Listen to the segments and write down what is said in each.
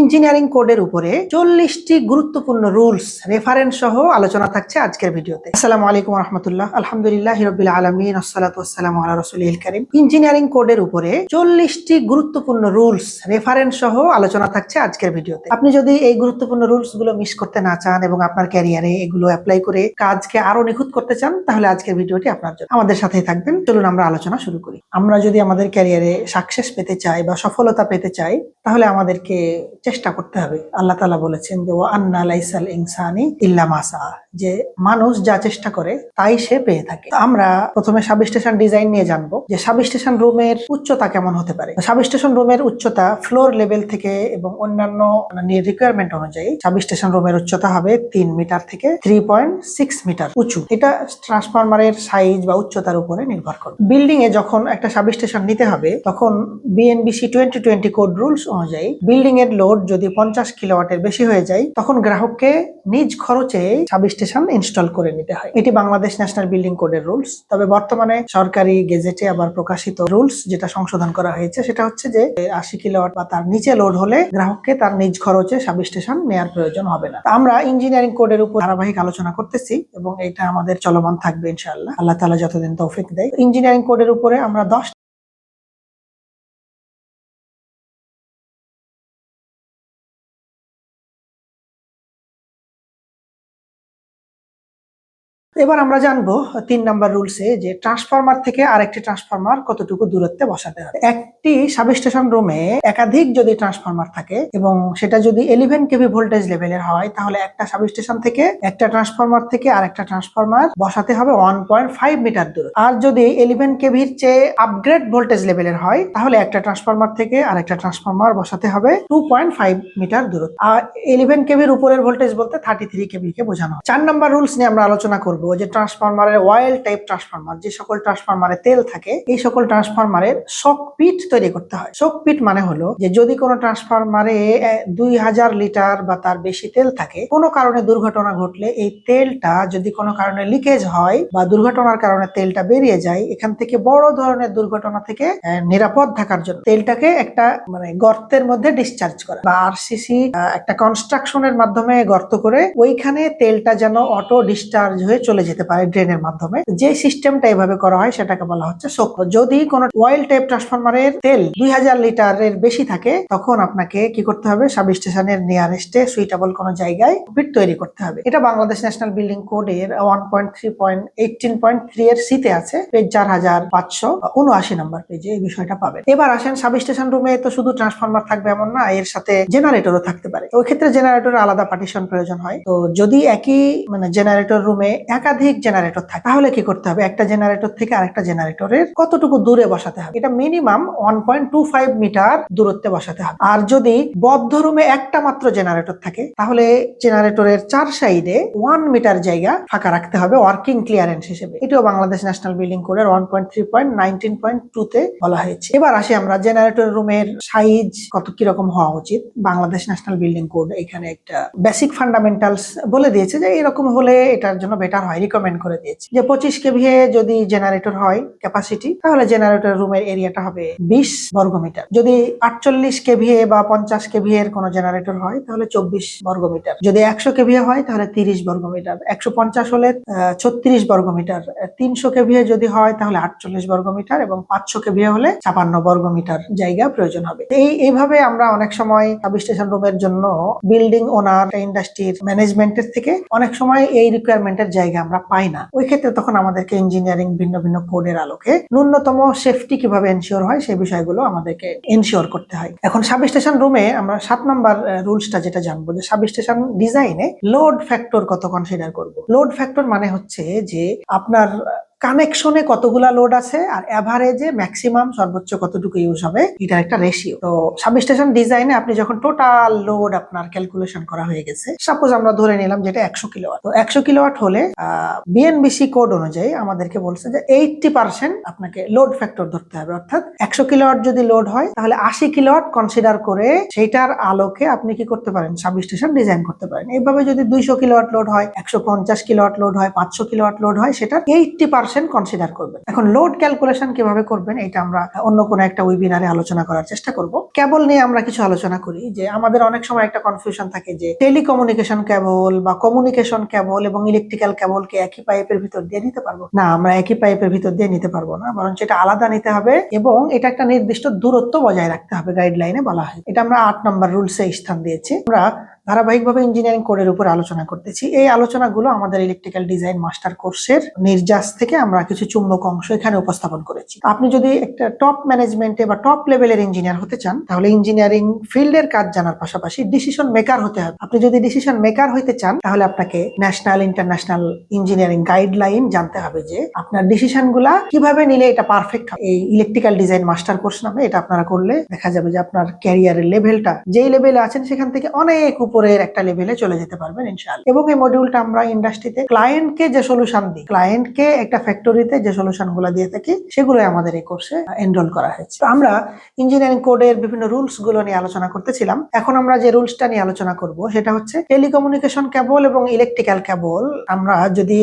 Engineering কোডের উপরে 40টি গুরুত্বপূর্ণ রুলস রেফারেন্স সহ আলোচনা থাকছে আজকের ভিডিওতে। আসসালামু আলাইকুম ওয়া রাহমাতুল্লাহ। আলহামদুলিল্লাহি রাব্বিল আলামিন, আসসালাতু ওয়াসসালামু আলা রাসূলিল কারীম। ইঞ্জিনিয়ারিং কোডের উপরে 40টি গুরুত্বপূর্ণ রুলস রেফারেন্স সহ আলোচনা থাকছে আজকের ভিডিওতে। আপনি যদি এই গুরুত্বপূর্ণ রুলস গুলো মিস করতে না চান এবং আপনার ক্যারিয়ারে এগুলো অ্যাপ্লাই করে কাজকে আরো নিখুঁত করতে চান, তাহলে আজকের ভিডিওটি আপনার জন্য। আমাদের সাথেই থাকবেন। চলুন আমরা আলোচনা শুরু করি। আমরা যদি আমাদের ক্যারিয়ারে সাকসেস পেতে চাই বা সফলতা পেতে চাই, তাহলে আমাদেরকে চেষ্টা করতে হবে। আল্লাহ তাআলা বলেছেন যে ওয়া আন্না লাইসাল ইনসানি ইল্লা মা সা, যে মানুষ যা চেষ্টা করে তাই সে পেয়ে থাকে। আমরা প্রথমে সাবস্টেশন ডিজাইন নিয়ে জানবো যে সাবস্টেশন রুমের উচ্চতা কেমন হতে পারে। সাবস্টেশন রুমের উচ্চতা ফ্লোর লেভেল থেকে এবং অন্যান্য রিকোয়ারমেন্ট অনুযায়ী সাবস্টেশন রুমের উচ্চতা হবে 3 মিটার থেকে 3.6 মিটার উঁচু। এটা ট্রান্সফরমারের সাইজ বা উচ্চতার উপরে নির্ভর করে। বিল্ডিং এ যখন একটা সাবস্টেশন নিতে হবে, তখন বিএনবিসি 2020 কোড রুলস অনুযায়ী বিল্ডিং এর লোড যদি 50 কিলোওয়াটের বেশি হয়ে যায়, তখন গ্রাহককে নিজ খরচে সাবস্টেশন ইনস্টল করে নিতে হয়। এটি বাংলাদেশ ন্যাশনাল বিল্ডিং কোডের রুলস। তবে বর্তমানে সরকারি গেজেটে আবার প্রকাশিত রুলস যেটা সংশোধন করা হয়েছে, সেটা হচ্ছে যে 80 কিলোওয়াট বা তার নিচে লোড হলে গ্রাহককে তার নিজ খরচে সাবস্টেশন নেওয়ার প্রয়োজন হবে না। আমরা ইঞ্জিনিয়ারিং কোডের উপর ধারাবাহিক আলোচনা করতেছি এবং এটা আমাদের চলমান থাকবে ইনশাআল্লাহ, আল্লাহ তাআলা যতদিন তৌফিক দেয়। ইঞ্জিনিয়ারিং কোডের উপরে আমরা 10 এবার আমরা জানবো 3 নাম্বার রুলসে যে ট্রান্সফরমার থেকে আরেকটি ট্রান্সফরমার কতটুকু দূরত্বে বসাতে হবে। একটি সাবস্টেশন রুমে একাধিক যদি ট্রান্সফরমার থাকে এবং সেটা যদি 11 কেভি ভোল্টেজ লেভেলের হয়, তাহলে একটা সাবস্টেশন থেকে একটা ট্রান্সফরমার থেকে আরেকটা ট্রান্সফরমার বসাতে হবে 1.5 মিটার দূরে। আর যদি 11 কেভির চেয়ে আপগ্রেড ভোল্টেজ লেভেলের হয়, তাহলে একটা ট্রান্সফরমার থেকে আরেকটা ট্রান্সফরমার বসাতে হবে 2.5 মিটার দূরত্ব। আর 11 কেভির উপরের ভোল্টেজ বলতে 33 কেভি কে বোঝানো হয়। 4 নাম্বার রুলস নিয়ে আমরা আলোচনা করব যে ট্রান্সফরমারের অয়েল টাইপ ট্রান্সফরমার, যে সকল ট্রান্সফরমারে তেল থাকে, এই সকল ট্রান্সফরমারের শক পিট তৈরি করতে হয়। শক পিট মানে হলো যে যদি কোনো ট্রান্সফরমারে 2000 লিটার বা তার বেশি তেল থাকে, কোনো কারণে দুর্ঘটনা ঘটলে এই তেলটা যদি কোনো কারণে লিকেজ হয় বা দুর্ঘটনার কারণে তেলটা বেরিয়ে যায়, এখান থেকে বড় ধরনের দুর্ঘটনা থেকে নিরাপদ থাকার জন্য তেলটাকে একটা গর্তের মধ্যে ডিসচার্জ করা বা আরসিসি একটা কনস্ট্রাকশনের মাধ্যমে গর্ত করে ওইখানে তেলটা যেন অটো ডিসচার্জ হয়ে চলে যেতে পারে ড্রেনের মাধ্যমে। যে সিস্টেমটা এভাবে করা হয় সেটাকে বলা হচ্ছে শক। যদি কোনো অয়েল টাইপ ট্রান্সফরমারের তেল 2000 লিটারের বেশি থাকে, তখন আপনাকে কি করতে হবে, সাবস্টেশনের নিয়ারেস্টে সুইটেবল কোনো জায়গায় পিট তৈরি করতে হবে। এটা বাংলাদেশ ন্যাশনাল বিল্ডিং কোডের 1.3.18.3 এর সিতে আছে, পেজ 4579 নাম্বার পেজে এই বিষয়টা পাবেন। এবার আসেন, সাবস্টেশন রুমে তো শুধু ট্রান্সফরমার থাকবে এমন না, এর সাথে জেনারেটরও থাকতে পারে। ওই ক্ষেত্রে জেনারেটরের আলাদা পার্টিশন প্রয়োজন হয়। তো যদি একই জেনারেটর রুমে একাধিক জেনারেটর থাকে, তাহলে কি করতে হবে, একটা জেনারেটর থেকে আরেকটা জেনারেটরের কতটুকু দূরে বসাতে হবে, এটা মিনিমাম 1.25 মিটার দূরত্বে বসাতে হবে। আর যদি বদ্ধ রুমে একটা মাত্র জেনারেটর থাকে, তাহলে জেনারেটরের 4 সাইডে 1 মিটার জায়গা ফাঁকা রাখতে হবে ওয়ার্কিং ক্লিয়ারেন্স হিসেবে। এটাও বাংলাদেশ ন্যাশনাল বিল্ডিং কোডের 1.3.19.2 তে বলা হয়েছে। এবার আসি আমরা জেনারেটর রুমের সাইজ কত কিরকম হওয়া উচিত। বাংলাদেশ ন্যাশনাল বিল্ডিং কোড এখানে একটা বেসিক ফান্ডামেন্টালস বলে দিয়েছে যে এরকম হলে এটার জন্য বেটার হয়, রিকমেন্ড করে দিয়েছে যে 25 কেভিএ যদি জেনারেটর হয় ক্যাপাসিটি, তাহলে জেনারেটর রুমের এরিয়াটা হবে 20 বর্গমিটার। যদি 48 কেভিএ বা 50 কেভিএ এর কোনো জেনারেটর হয়, তাহলে 24 বর্গমিটার। যদি 100 কেভিএ হয়, তাহলে 30 বর্গমিটার। 150 হলে 36 বর্গমিটার। 300 কেভিএ যদি হয়, তাহলে 48 বর্গমিটার এবং 500 কেভিএ হলে 56 বর্গমিটার জায়গা প্রয়োজন হবে। এইভাবে আমরা অনেক সময় সাবস্টেশন রুমের জন্য বিল্ডিং ওনার, ইন্ডাস্ট্রির ম্যানেজমেন্টের থেকে অনেক সময় এই রিকোয়ারমেন্টের জায়গা আমরা পাই না। ওই ক্ষেত্রে তখন আমাদেরকে ইঞ্জিনিয়ারিং ভিন্ন ভিন্ন কোডের আলোকে ন্যূনতম সেফটি কিভাবে এনশিওর হয় সেই বিষয়গুলো আমাদেরকে এনশিওর করতে হয়। এখন সাবস্টেশন রুমে আমরা 7 নাম্বার রুলসটা যেটা জানবো, যে সাবস্টেশন ডিজাইনে লোড ফ্যাক্টর কত কনসিডার করব। লোড ফ্যাক্টর মানে হচ্ছে যে আপনার কানেকশনে কতগুলা লোড আছে আর এভারেজে ম্যাক্সিমাম সর্বোচ্চ কতটুকু ইউজ হবে, এটার একটা রেশিও। তো সাবস্টেশন ডিজাইনে আপনি যখন টোটাল লোড আপনার ক্যালকুলেশন করা হয়ে গেছে, সাপোজ আমরা ধরে নিলাম যেটা 100 কিলোওয়াট। তো 100 কিলোওয়াট হলে বিএনবিসি কোড অনুযায়ী আমাদেরকে বলছে যে 80% আপনাকে লোড ফ্যাক্টর ধরতে হবে। অর্থাৎ 100 কিলোওয়াট যদি লোড হয়, তাহলে 80 কিলোওয়াট কনসিডার করে সেইটার আলোকে আপনি কি করতে পারেন, সাবস্টেশন ডিজাইন করতে পারেন। এইভাবে যদি 200 কিলোওয়াট লোড হয়, 150 কিলোওয়াট লোড হয়, 500 কিলোওয়াট লোড হয়, সেটার 80% 10% কনসিডার করবেন। এখন লোড ক্যালকুলেশন কিভাবে করবেন এটা আমরা অন্য কোনো একটা ওয়েবিনারে আলোচনা করার চেষ্টা করব। কেবল নিয়ে আমরা কিছু আলোচনা করি যে আমাদের অনেক সময় একটা কনফিউশন থাকে যে টেলিকমিউনিকেশন কেবল বা কমিউনিকেশন কেবল এবং ইলেকট্রিক্যাল কেবলকে একই পাইপের ভিতর দিয়ে নিতে পারবো না। আমরা একই পাইপের ভিতর দিয়ে নিতে পারবো না, বরং এটা আলাদা নিতে হবে এবং এটা একটা নির্দিষ্ট দূরত্ব বজায় রাখতে হবে, গাইডলাইনে বলা হয়। এটা আমরা 8 নম্বর রুলসে স্থান দিয়েছি। আমরা ধারাবাহিকভাবে ইঞ্জিনিয়ারিং কোডের উপর আলোচনা করতেছি। এই আলোচনাগুলো আমাদের ইলেকট্রিক্যাল ডিজাইন মাস্টার কোর্সের নির্যাস থেকে আমরা কিছু চুম্বক অংশ এখানে উপস্থাপন করেছি। আপনি যদি একটা টপ ম্যানেজমেন্টে বা টপ লেভেলের ইঞ্জিনিয়ার হতে চান, তাহলে ইঞ্জিনিয়ারিং ফিল্ডের কাজ জানার পাশাপাশি ডিসিশন মেকার হতে হবে। আপনি যদি ডিসিশন মেকার হইতে চান, তাহলে আপনাকে ন্যাশনাল ইন্টারন্যাশনাল ইঞ্জিনিয়ারিং গাইডলাইন জানতে হবে যে আপনার ডিসিশন গুলা কিভাবে নিলে এটা পারফেক্ট হবে। এই ইলেকট্রিক্যাল ডিজাইন মাস্টার কোর্স নামে এটা আপনারা করলে দেখা যাবে যে আপনার ক্যারিয়ারের লেভেলটা যেই লেভেলে আছেন সেখান থেকে অনেক উপরের একটা লেভেলে চলে যেতে পারবেন ইনশাআল্লাহ। এবং এই মডিউলটা আমরা ইন্ডাস্ট্রিতে ক্লায়েন্টকে যে সলিউশন দিই, ক্লায়েন্টকে একটা ফ্যাক্টরিতে যে সলিউশন গুলো দিয়ে থাকি, সেগুলো আমাদের এই কোর্সে এনরোল করা হয়েছে। তো আমরা ইঞ্জিনিয়ারিং কোডের বিভিন্ন রুলস গুলো নিয়ে আলোচনা করতেছিলাম। এখন আমরা যে রুলসটা নিয়ে আলোচনা করব সেটা হচ্ছে টেলিকমিউনিকেশন কেবল এবং ইলেকট্রিক্যাল কেবল আমরা যদি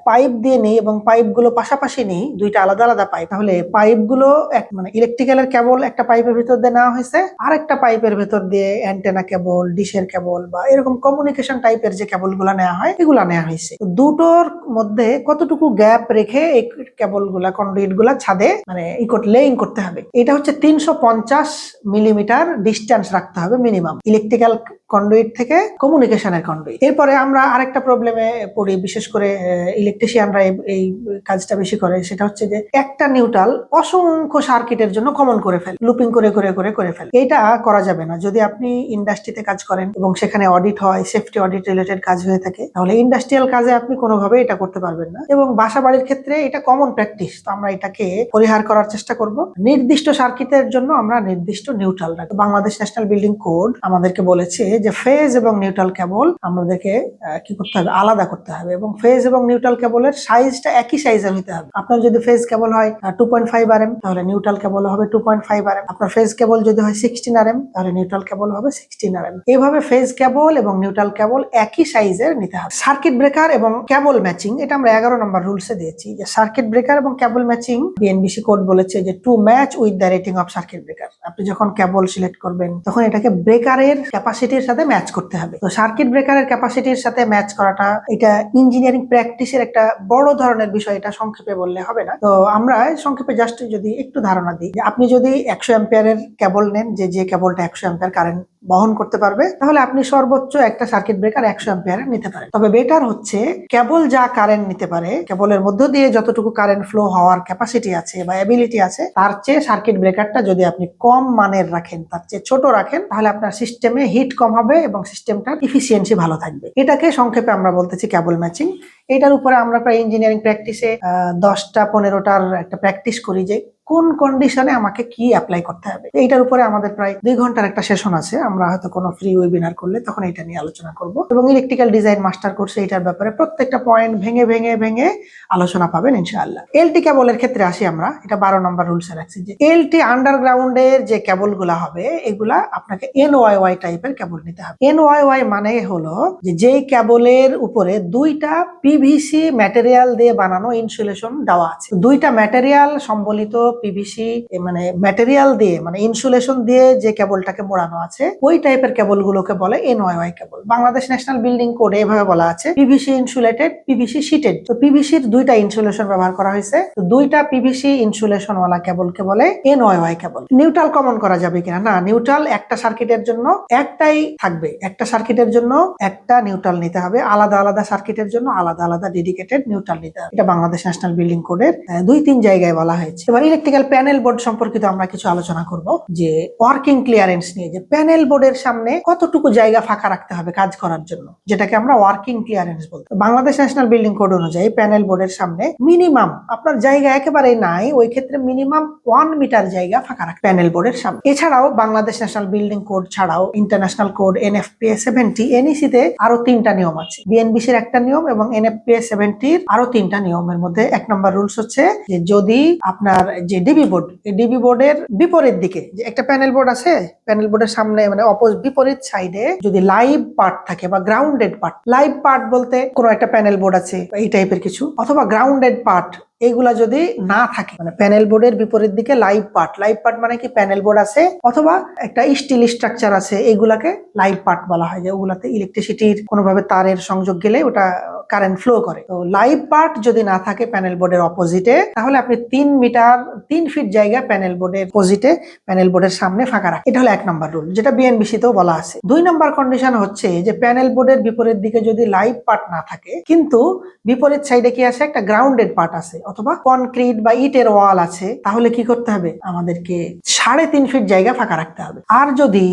পাইপ দিয়ে নিই এবং পাইপগুলো পাশাপাশি নিই, দুইটা আলাদা আলাদা পাইপ, তাহলে পাইপগুলো মানে ইলেকট্রিক্যালের কেবল একটা পাইপের ভিতর দিয়ে নেওয়া হয়েছে, আর একটা পাইপের ভিতর দিয়ে অ্যান্টেনা কেবল, ডিশের কেবল বা এরকম কমিউনিকেশন টাইপের যে কেবল গুলা নেওয়া হয় এগুলা নেওয়া হয়েছে। দুটোর মধ্যে কতটুকু গ্যাপ রেখে এই কেবল গুলা, কন্ডুইট গুলা ছাদে মানে লেইং করতে হবে। এটা হচ্ছে 350 মিলিমিটার ডিস্টেন্স রাখতে হবে মিনিমাম ইলেকট্রিক্যাল কন্ডুইট থেকে কমিউনিকেশনের কন্ডুইট। এরপরে আমরা আরেকটা প্রবলেমে পড়ি, বিশেষ করে ইলেকট্রিশিয়ানরা এই কাজটা বেশি করে, সেটা হচ্ছে যে একটা নিউট্রাল অসংখ্য সার্কিটের জন্য কমন করে ফেলে, লুপিং করে করে করে করে ফেলে। এটা করা যাবে না। যদি আপনি ইন্ডাস্ট্রিতে কাজ করেন এবং সেখানে অডিট হয়, সেফটি অডিট রিলেটেড কাজ হয়ে থাকে, তাহলে ইন্ডাস্ট্রিয়াল কাজে আপনি কোনোভাবে এটা করতে পারবেন না। এবং বাসা বাড়ির ক্ষেত্রে এটা কমন প্র্যাকটিস, তো আমরা এটাকে পরিহার করার চেষ্টা করব। নির্দিষ্ট সার্কিটের জন্য আমরা নির্দিষ্ট নিউট্রাল রাখবো। বাংলাদেশ ন্যাশনাল বিল্ডিং কোড আমাদেরকে বলেছে যে ফেজ এবং নিউট্রাল কেবল আমাদেরকে কি করতে হবে, আলাদা করতে হবে। এবং ফেজ এবং নিউট্রাল কেবলের সাইজটা একই সাইজের হতে হবে। আপনার যদি ফেজ কেবল হয় 2.5 RM, তাহলে নিউট্রাল কেবল হবে 2.5 RM। আপনার ফেজ কেবল যদি হয় 16 RM, তাহলে নিউট্রাল কেবল হবে 16 RM। এইভাবে ফেজ কেবল এবং নিউট্রাল কেবল একই সাইজের নিতে হবে। সার্কিট ব্রেকার এবং কেবল ম্যাচিং, এটা আমরা 11 নম্বর রুলসে দিয়েছি যে সার্কিট ব্রেকার এবং কেবল ম্যাচিং বিএনবিসি কোড বলেছে যে to match with the rating of circuit breaker. আপনি যখন কেবল সিলেক্ট করবেন তখন এটাকে ব্রেকারের ক্যাপাসিটির সাথে ম্যাচ করতে হবে। তো সার্কিট ব্রেকারের ক্যাপাসিটির সাথে ম্যাচ করাটা এটা ইঞ্জিনিয়ারিং প্র্যাকটিসের একটা বড় ধরনের বিষয়, এটা সংক্ষেপে বললে হবে না। তো আমরা সংক্ষেপে জাস্ট যদি একটু ধারণা দিই, আপনি যদি 100 অ্যাম্পিয়ারের কেবল নেন, যে কেবলটা 100 অ্যাম্পিয়ার কারেন্ট বহন করতে পারবে, তাহলে আপনি সর্বোচ্চ একটা সার্কিট ব্রেকার 100 অ্যাম্পিয়ারের নিতে পারেন। তবে বেটার হচ্ছে কেবল যা কারেন্ট নিতে পারে, কেবলের মধ্য দিয়ে যতটুকু কারেন্ট ফ্লো হওয়ার ক্যাপাসিটি আছে বা এবিলিটি আছে, তার চেয়ে সার্কিট ব্রেকারটা যদি আপনি কম মানের রাখেন, তার চেয়ে ছোট রাখেন, তাহলে আপনার সিস্টেমে হিট কম হবে এবং সিস্টেমটার ইফিসিয়েন্সি ভালো থাকবে। এটাকে সংক্ষেপে আমরা বলতেছি কেবল ম্যাচিং। এটার উপরে আমরা প্রায় ইঞ্জিনিয়ারিং প্র্যাকটিসে 10টা-15টার একটা প্র্যাকটিস করি যে কোন কন্ডিশনে আমাকে কি অ্যাপ্লাই করতে হবে। এইটার উপরে আমাদের প্রায় 2 ঘন্টার একটা সেশন আছে। আমরা হয়তো কোনো ফ্রি ওয়েবিনার করলে তখন এটা নিয়ে আলোচনা করব। এবং ইলেকট্রিক্যাল ডিজাইন মাস্টার কোর্সে এটার ব্যাপারে প্রত্যেকটা পয়েন্ট ভেঙে ভেঙে ভেঙে আলোচনা পাবেন ইনশাআল্লাহ। এলটি কেবলের ক্ষেত্রে আসি আমরা, এটা 12 নম্বর রুলসে রাখছি যে এলটি আন্ডারগ্রাউন্ডের যে কেবল গুলা হবে, এগুলা আপনাকে এনওয়াইওয়াই টাইপের কেবল নিতে হবে। এনওয়াইওয়াই মানে হলো যে যেই কেবলের উপরে 2টা পিভিসি ম্যাটেরিয়াল দিয়ে বানানো ইনসুলেশন দেওয়া আছে। 2টা ম্যাটেরিয়াল সম্বলিত পিভিসি মানে ম্যাটেরিয়াল দিয়ে, মানে ইনসুলেশন দিয়ে যে কেবলটাকে মোড়ানো আছে, ওই টাইপের কেবল গুলোকে বলে এনওয়াইওয়াই কেবল। বাংলাদেশ ন্যাশনাল বিল্ডিং কোডে এভাবে বলা আছে পিভিসি ইনসুলেটেড, পিভিসি শিটেড। তো পিভিসির 2টা ইনসুলেশন ব্যবহার করা হয়েছে, তো 2টা পিভিসি ইনসুলেশন ওয়ালা কেবলকে বলে এনওয়াইওয়াই কেবল। নিউট্রাল কমন করা যাবে কিনা? না, নিউট্রাল একটা সার্কিটের জন্য একটাই থাকবে। একটা সার্কিটের জন্য একটা নিউট্রাল নিতে হবে, আলাদা আলাদা সার্কিটের জন্য আলাদা আলাদা ডেডিকেটেড নিউট্রাল নিতে হবে। এটা বাংলাদেশ ন্যাশনাল বিল্ডিং কোডের 2-3 জায়গায় বলা হয়েছে। এবার ইলেকট্রিক্যাল প্যানেল বোর্ড সম্পর্কিত আমরা কিছু আলোচনা করব যে ওয়ার্কিং ক্লিয়ারেন্স নিয়ে, যে প্যানেল বোর্ডের সামনে কতটুকু জায়গা ফাঁকা রাখতে হবে কাজ করার জন্য, যেটাকে আমরা ওয়ার্কিং ক্লিয়ারেন্স বলতে। বাংলাদেশ ন্যাশনাল বিল্ডিং কোড অনুযায়ী প্যানেল বোর্ডের সামনে মিনিমাম, আপনার জায়গা একেবারেই নাই, ওই ক্ষেত্রে মিনিমাম 1 মিটার জায়গা ফাঁকা রাখতে প্যানেল বোর্ডের সামনে। এছাড়াও বাংলাদেশ ন্যাশনাল বিল্ডিং কোড ছাড়াও ইন্টারন্যাশনাল কোড NFPA 70 NEC তে আরো 3টা নিয়ম আছে। বিএনবিসির একটা নিয়ম এবং NFPA NPA-70 আরো 3টা নিয়মের মধ্যে 1 নম্বর রুলস হচ্ছে যে যদি আপনার যে ডিবি বোর্ড, এই ডিবি বোর্ডের বিপরীত দিকে যে একটা প্যানেল বোর্ড আছে, প্যানেল বোর্ডের সামনে মানে বিপরীত সাইডে যদি লাইভ পার্ট থাকে বা গ্রাউন্ডেড পার্ট, লাইভ পার্ট বলতে কোনো একটা প্যানেল বোর্ড আছে এই টাইপের কিছু, অথবা গ্রাউন্ডেড পার্ট, এইগুলা যদি না থাকে, মানে প্যানেল বোর্ডের বিপরীত দিকে লাইভ পার্ট মানে কি প্যানেল বোর্ড আছে অথবা একটা স্টিল স্ট্রাকচার আছে, এইগুলাকে লাইভ পার্ট বলা হয়, যে ওগুলাতে ইলেকট্রিসিটির কোনোভাবে তারের সংযোগ গেলে ওটা কারেন্ট ফ্লো করে। তো লাইভ পার্ট যদি না থাকে প্যানেল বোর্ডের অপোজিটে, তাহলে আপনি 3 ফিট জায়গা প্যানেল বোর্ডের অপোজিটে, প্যানেল বোর্ডের সামনে ফাঁকা রাখেন। এটা হলো 1 নম্বর রুল, যেটা বিএনবিসি তেও বলা আছে। 2 নম্বর কন্ডিশন হচ্ছে যে প্যানেল বোর্ডের বিপরীত দিকে যদি লাইভ পার্ট না থাকে কিন্তু বিপরীত সাইডে কি আছে, একটা গ্রাউন্ডেড পার্ট আছে অথবা কনক্রিট বা ইটের ওয়াল আছে, তাহলে কি করতে হবে, আমাদেরকে 3.5 ফিট জায়গা ফাঁকা রাখতে হবে। আর যদি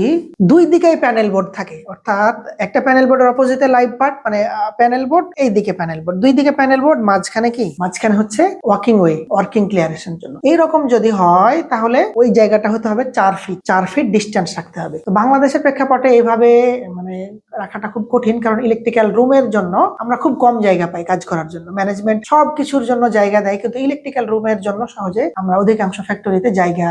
2 দিকেই প্যানেল বোর্ড থাকে, অর্থাৎ একটা প্যানেল বোর্ডের অপোজিটে লাইভ পার্ট মানে প্যানেল বোর্ড, এই দিকে প্যানেল বোর্ড, 2 দিকে প্যানেল বোর্ড, মাঝখানে কি, মাঝখানে হচ্ছে ওয়াকিং ওয়ে, ওয়ার্কিং ক্লিয়ারেশনের জন্য, এইরকম যদি হয় তাহলে ওই জায়গাটা হতে হবে 4 ফিট ডিস্টেন্স রাখতে হবে। তো বাংলাদেশের প্রেক্ষাপটে এইভাবে মানে রাখাটা খুব কঠিন, কারণ ইলেকট্রিক্যাল রুমের জন্য আমরা খুব কম জায়গা পাই কাজ করার জন্য, ম্যানেজমেন্ট সব কিছুর জন্য জায়গা দেয়, কিন্তু ইলেকট্রিক্যাল রুমের জন্য সহজে আমরা অধিকাংশ ফ্যাক্টরিতে জায়গা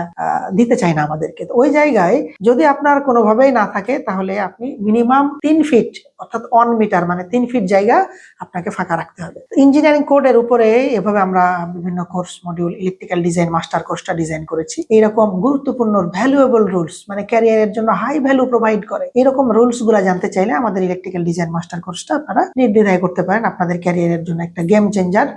দিতে চাই না আমাদেরকে। তো ওই জায়গায় যদি আপনার কোনোভাবেই না থাকে, তাহলে আপনি মিনিমাম 3 ফিট অর্থাৎ 1 মিটার মানে 3 ফিট জায়গা আপনাকে ফাঁকা রাখতে হবে। ইঞ্জিনিয়ারিং কোডের উপরে এভাবে আমরা বিভিন্ন course module, electrical design master কোর্সটা ডিজাইন করেছি। এইরকম গুরুত্বপূর্ণ ভ্যালুয়েবল রুলস, মানে ক্যারিয়ারের জন্য হাই ভ্যালু প্রোভাইড করে, এরকম রুলস গুলা জানতে চাইলে আমাদের ইলেকট্রিক্যাল ডিজাইন মাস্টার কোর্সটা আপনারা নির্দ্বিধায় করতে পারেন। আপনাদের ক্যারিয়ারের জন্য একটা গেম চেঞ্জার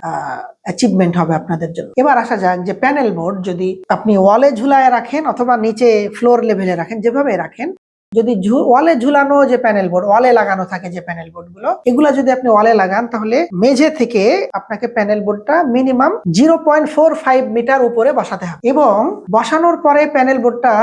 অ্যাচিভমেন্ট হবে আপনাদের জন্য। এবার আসা যাক যে প্যানেল বোর্ড যদি আপনি ওয়ালে ঝুলায় রাখেন অথবা নিচে ফ্লোর লেভেলে রাখেন, যেভাবে রাখেন, যদি ওয়ালে ঝুলানো যে প্যানেল বোর্ড, ওয়ালে লাগানো থাকে যে প্যানেল বোর্ড গুলো, এগুলা যদি আপনি ওয়ালে লাগান, তাহলে মেঝে থেকে আপনাকে প্যানেল বোর্ডটা মিনিমাম 0.45 মিটার উপরে বসাতে হবে। এবং বসানোর পরে প্যানেল বোর্ডটা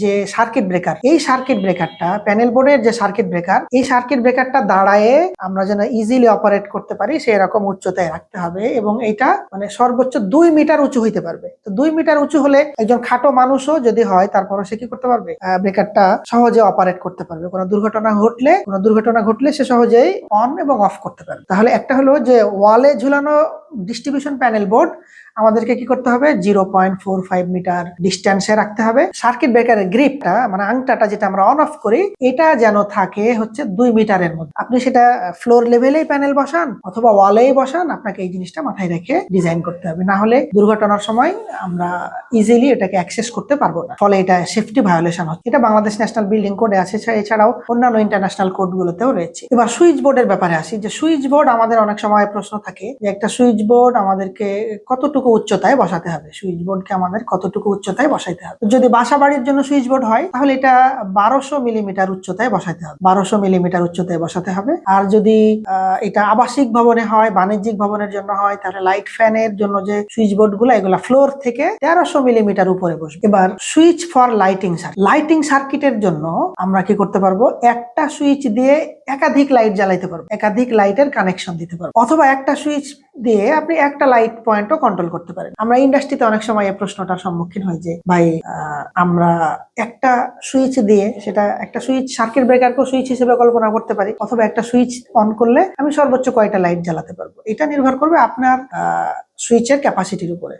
যে সার্কিট ব্রেকার, এই সার্কিট ব্রেকারটা, প্যানেল বোর্ডের যে সার্কিট ব্রেকার, এই সার্কিট ব্রেকারটা দাঁড়ায়ে আমরা যেন ইজিলি অপারেট করতে পারি সেই রকম উচ্চতায় রাখতে হবে। এবং এটা মানে সর্বোচ্চ 2 মিটার উঁচু হইতে পারবে। তো 2 মিটার উঁচু হলে একজন খাটো মানুষও যদি হয়, তারপরে সে কি করতে পারবে, ব্রেকারটা সহজে অপারেট করতে পারবে। কোনো দুর্ঘটনা ঘটলে সে সহজেই অন এবং অফ করতে পারবে। তাহলে একটা হলো যে ওয়ালে ঝুলানো ডিস্ট্রিবিউশন প্যানেল বোর্ড আমাদেরকে কি করতে হবে, 0.45 মিটার ডিস্টেন্সে রাখতে হবে। সার্কিট ব্রেকারের গ্রিপটা মানে আংটাটা যেটা আমরা অন অফ করি, এটা যেন থাকে হচ্ছে 2 মিটারের মধ্যে। আপনি সেটা ফ্লোর লেভেলেই প্যানেল বসান অথবা ওয়ালেই বসান, আপনাকে এই জিনিসটা মাথায় রেখে ডিজাইন করতে হবে, না হলে দুর্ঘটনার সময় আমরা ইজিলি এটাকে অ্যাক্সেস করতে পারবো না, ফলে এটা সেফটি ভায়োলেশন হচ্ছে। এটা বাংলাদেশ ন্যাশনাল বিল্ডিং কোডে আছে, এছাড়াও অন্যান্য ইন্টারন্যাশনাল কোড গুলোতেও রয়েছে। এবার সুইচ বোর্ডের ব্যাপারে আসি, যে সুইচ বোর্ড আমাদের অনেক সময় প্রশ্ন থাকে যে একটা সুইচ বোর্ড আমাদেরকে কতটুকু উচ্চতায় বসাতে হবে, সুইচ বোর্ডকে আমাদের কতটুকু উচ্চতায় বসাইতে হবে। যদি বাসা বাড়ির জন্য সুইচ বোর্ড হয়, তাহলে এটা 1200 মিলিমিটার উচ্চতায় বসাইতে হবে, 1200 মিলিমিটার উচ্চতায় বসাতে হবে। আর যদি এটা আবাসিক ভবনে হয়, বাণিজ্যিক ভবনের জন্য হয়, তাহলে লাইট ফ্যানের জন্য যে সুইচ বোর্ড গুলো, এগুলা ফ্লোর থেকে 1300 মিলিমিটার উপরে বসবে। এবার সুইচ ফর লাইটিং সার্কিটের জন্য আমরা কি করতে পারবো, একটা সুইচ দিয়ে একাধিক লাইট জ্বালাইতে পারবো, একাধিক লাইটের কানেকশন দিতে পারবো, অথবা একটা সুইচ দিয়ে আপনি একটা লাইট পয়েন্টও কন্ট্রোল করতে পারেন। আমরা ইন্ডাস্ট্রিতে অনেক সময় এই প্রশ্নটার সম্মুখীন হই যে ভাই আমরা একটা সুইচ দিয়ে, সেটা একটা সুইচ সার্কিট ব্রেকারকেও সুইচ হিসেবে কল্পনা করতে পারি, অথবা একটা সুইচ অন করলে আমি সর্বোচ্চ কয়টা লাইট জ্বালাতে পারবো। এটা নির্ভর করবে আপনার সুইচের ক্যাপাসিটির উপরে।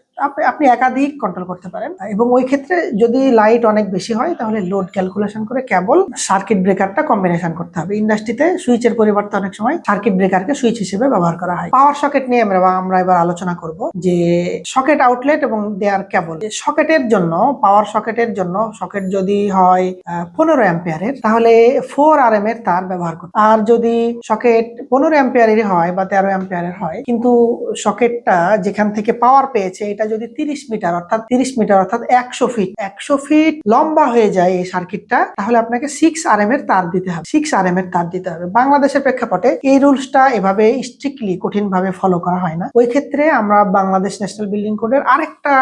আপনি একাধিক কন্ট্রোল করতে পারেন। এবং ওই ক্ষেত্রে যদি লাইট অনেক বেশি হয়, তাহলে লোড ক্যালকুলেশন করে কেবল সার্কিট ব্রেকারটা কম্বিনেশন করতে হবে। ইন্ডাস্ট্রিতে সুইচের পরিবর্তে অনেক সময় সার্কিট ব্রেকারকে সুইচ হিসেবে ব্যবহার করা হয়। পাওয়ার সকেট নিয়ে আমরা এবার আলোচনা করব, যে সকেট আউটলেট এবং দেয়ার কেবল। সকেটের জন্য, পাওয়ার সকেটের জন্য, সকেট যদি হয় 15 অ্যাম্পিয়ারের, তাহলে 4 RM এর তার ব্যবহার করতে। আর যদি সকেট 15 অ্যাম্পিয়ারেরই হয় বা 13 অ্যাম্পিয়ারের হয়, কিন্তু সকেটটা যেখান থেকে পাওয়ার পেয়েছে এটা যদি 30 মিটার অর্থাৎ 100 ফিট লম্বা হয়ে যায় এই সার্কিটটা, তাহলে আপনাকে 6 RM এর তার দিতে হবে, 6 RM এর তার দিতে হবে। বাংলাদেশের প্রেক্ষাপটে এই রুলসটা এভাবে স্ট্রিক্টলি কঠিন ভাবে ফলো করা হয় না। ওই ক্ষেত্রে আমরা বাংলাদেশ ন্যাশনাল বিল্ডিং কোডের আরেকটা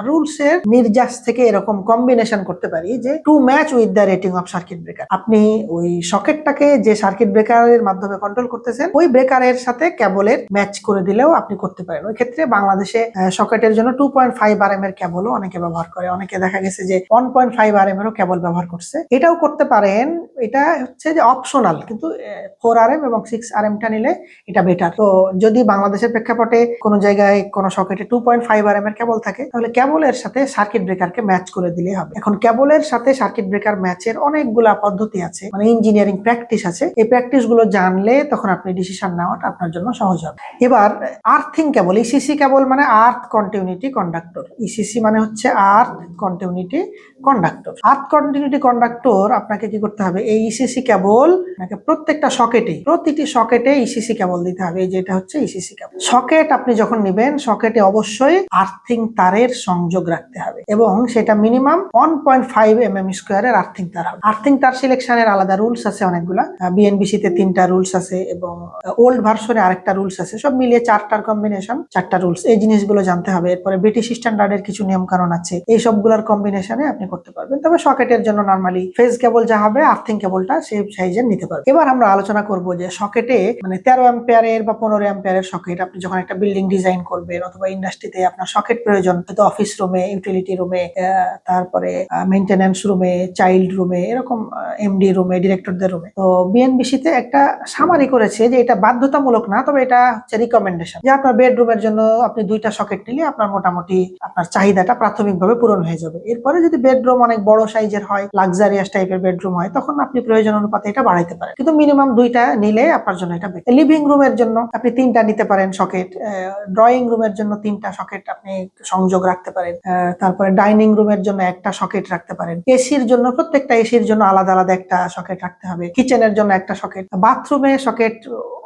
রুলসের নির্যাস থেকে এরকম কম্বিনেশন করতে পারি, যে to match with the rating of circuit breaker. আপনি ওই সকেটটাকে যে সার্কিট ব্রেকারের মাধ্যমে কন্ট্রোল করতেছেন, ওই ব্রেকারের সাথে কেবলের ম্যাচ করে দিলেও আপনি করতে পারেন। ওই ক্ষেত্রে বাংলাদেশে সকেটের জন্য 2.5 RM এর কেবলও অনেকে ব্যবহার করে, অনেকে দেখা গেছে যে 1.5 RM এরও কেবল ব্যবহার করছে। এটাও করতে পারেন, এটা হচ্ছে যে অপশনাল, কিন্তু 4 RM এবং 6 RM টা নিলে এটা বেটার। তো যদি বাংলাদেশের প্রেক্ষাপটে কোনো জায়গায় কোনো সকেটে 2.5 RM এর কেবল থাকে, তাহলে কেবলের সাথে সার্কিট ব্রেকারকে ম্যাচ করে দিলেই হবে। এখন কেবলের সাথে সার্কিট ব্রেকার ম্যাচের অনেকগুলা পদ্ধতি আছে, মানে ইঞ্জিনিয়ারিং প্র্যাকটিস আছে। এই প্র্যাকটিস গুলো জানলে তখন আপনি ডিসিশন নেওয়াটা আপনার জন্য সহজ হবে। এবার আর্থিং কেবল, ইসিসি কেবল মানে আর্থ কন্টিনিউটি কন্ডাক্টর। ইসিসি মানে হচ্ছে আর্থ কন্টিনিউটি কন্ডাক্টর। আর্থ কন্টিনিউটি কন্ডাক্টর আপনাকে কি করতে হবে, এই ইসিসি কেবল আপনাকে প্রত্যেকটা সকেটে, প্রতিটি সকেটে ইসিসি কেবল দিতে হবে। এই যেটা হচ্ছে ইসিসি কেবল। সকেট আপনি যখন নেবেন, সকেটে অবশ্যই আর্থিং তারের সংযোগ রাখতে হবে এবং সেটা মিনিমাম 1.5 mm স্কোয়ারের আর্থিং তার হবে। আর্থিং তার সিলেকশনের আলাদা রুলস আছে অনেকগুলা, বিএনবিসি তে 3টা রুলস আছে এবং ওল্ড ভার্সনে আরেকটা রুলস আছে, সব মিলিয়ে 4টার কম্বিনেশন, 4টা রুলস। এই জিনিসগুলো জানতে হবে। এরপরে ব্রিটিশ স্ট্যান্ডার্ডের কিছু নিয়ম কানুন আছে, এই সবগুলোর কম্বিনেশনে আপনি করতে পারবেন। তবে সকেটের জন্য নরমালি ফেজ কেবল যা হবে, আর্থিং কেবলটা সেই সাইজের নিতে পারবেন। এবার আমরা আলোচনা করব যে সকেটে মানে 13 অ্যাম্পিয়ারের বা 15 অ্যাম্পিয়ারের সকেট আপনি যখন একটা বিল্ডিং ডিজাইন করবেন অথবা ইন্ডাস্ট্রিতে আপনার সকেট প্রয়োজন, হয়তো অফিস রুমে, ইউটিলিটি রুমে, তারপরে মেইনটেনেন্স রুমে, চাইল্ড রুমে, এরকম এমডি রুমে, ডিরেক্টরদের রুমে। তো বিএনবিসিতে একটা সামারি করেছে যে এটা বাধ্যতামূলক না, তবে এটা হচ্ছে রিকমেন্ডেশন, যে আপনার বেডরুমের জন্য আপনি 2টা সকেট নিলে আপনার মোটামুটি আপনার চাহিদাটা প্রাথমিকভাবে পূরণ হয়ে যাবে। এরপরে যদি বেডরুম অনেক বড় সাইজের হয়, লাক্সারিয়াস টাইপের বেডরুম হয়, তখন আপনি প্রয়োজন অনুপাতে এটা বাড়াইতে পারেন, কিন্তু মিনিমাম 2টা নিলে আপনার জন্য এটা বেটার। লিভিং রুমের জন্য আপনি 3টা নিতে পারেন সকেট, ড্রয়িং রুমের জন্য 3টা সকেট আপনি সংযোগ রাখতে পারেন, তারপরে ডাইনিং রুমের জন্য একটা সকেট রাখতে পারেন, এসির জন্য প্রত্যেকটা এসির জন্য আলাদা আলাদা একটা সকেট রাখতে হবে, কিচেনের জন্য একটা সকেট, বাথরুমে সকেট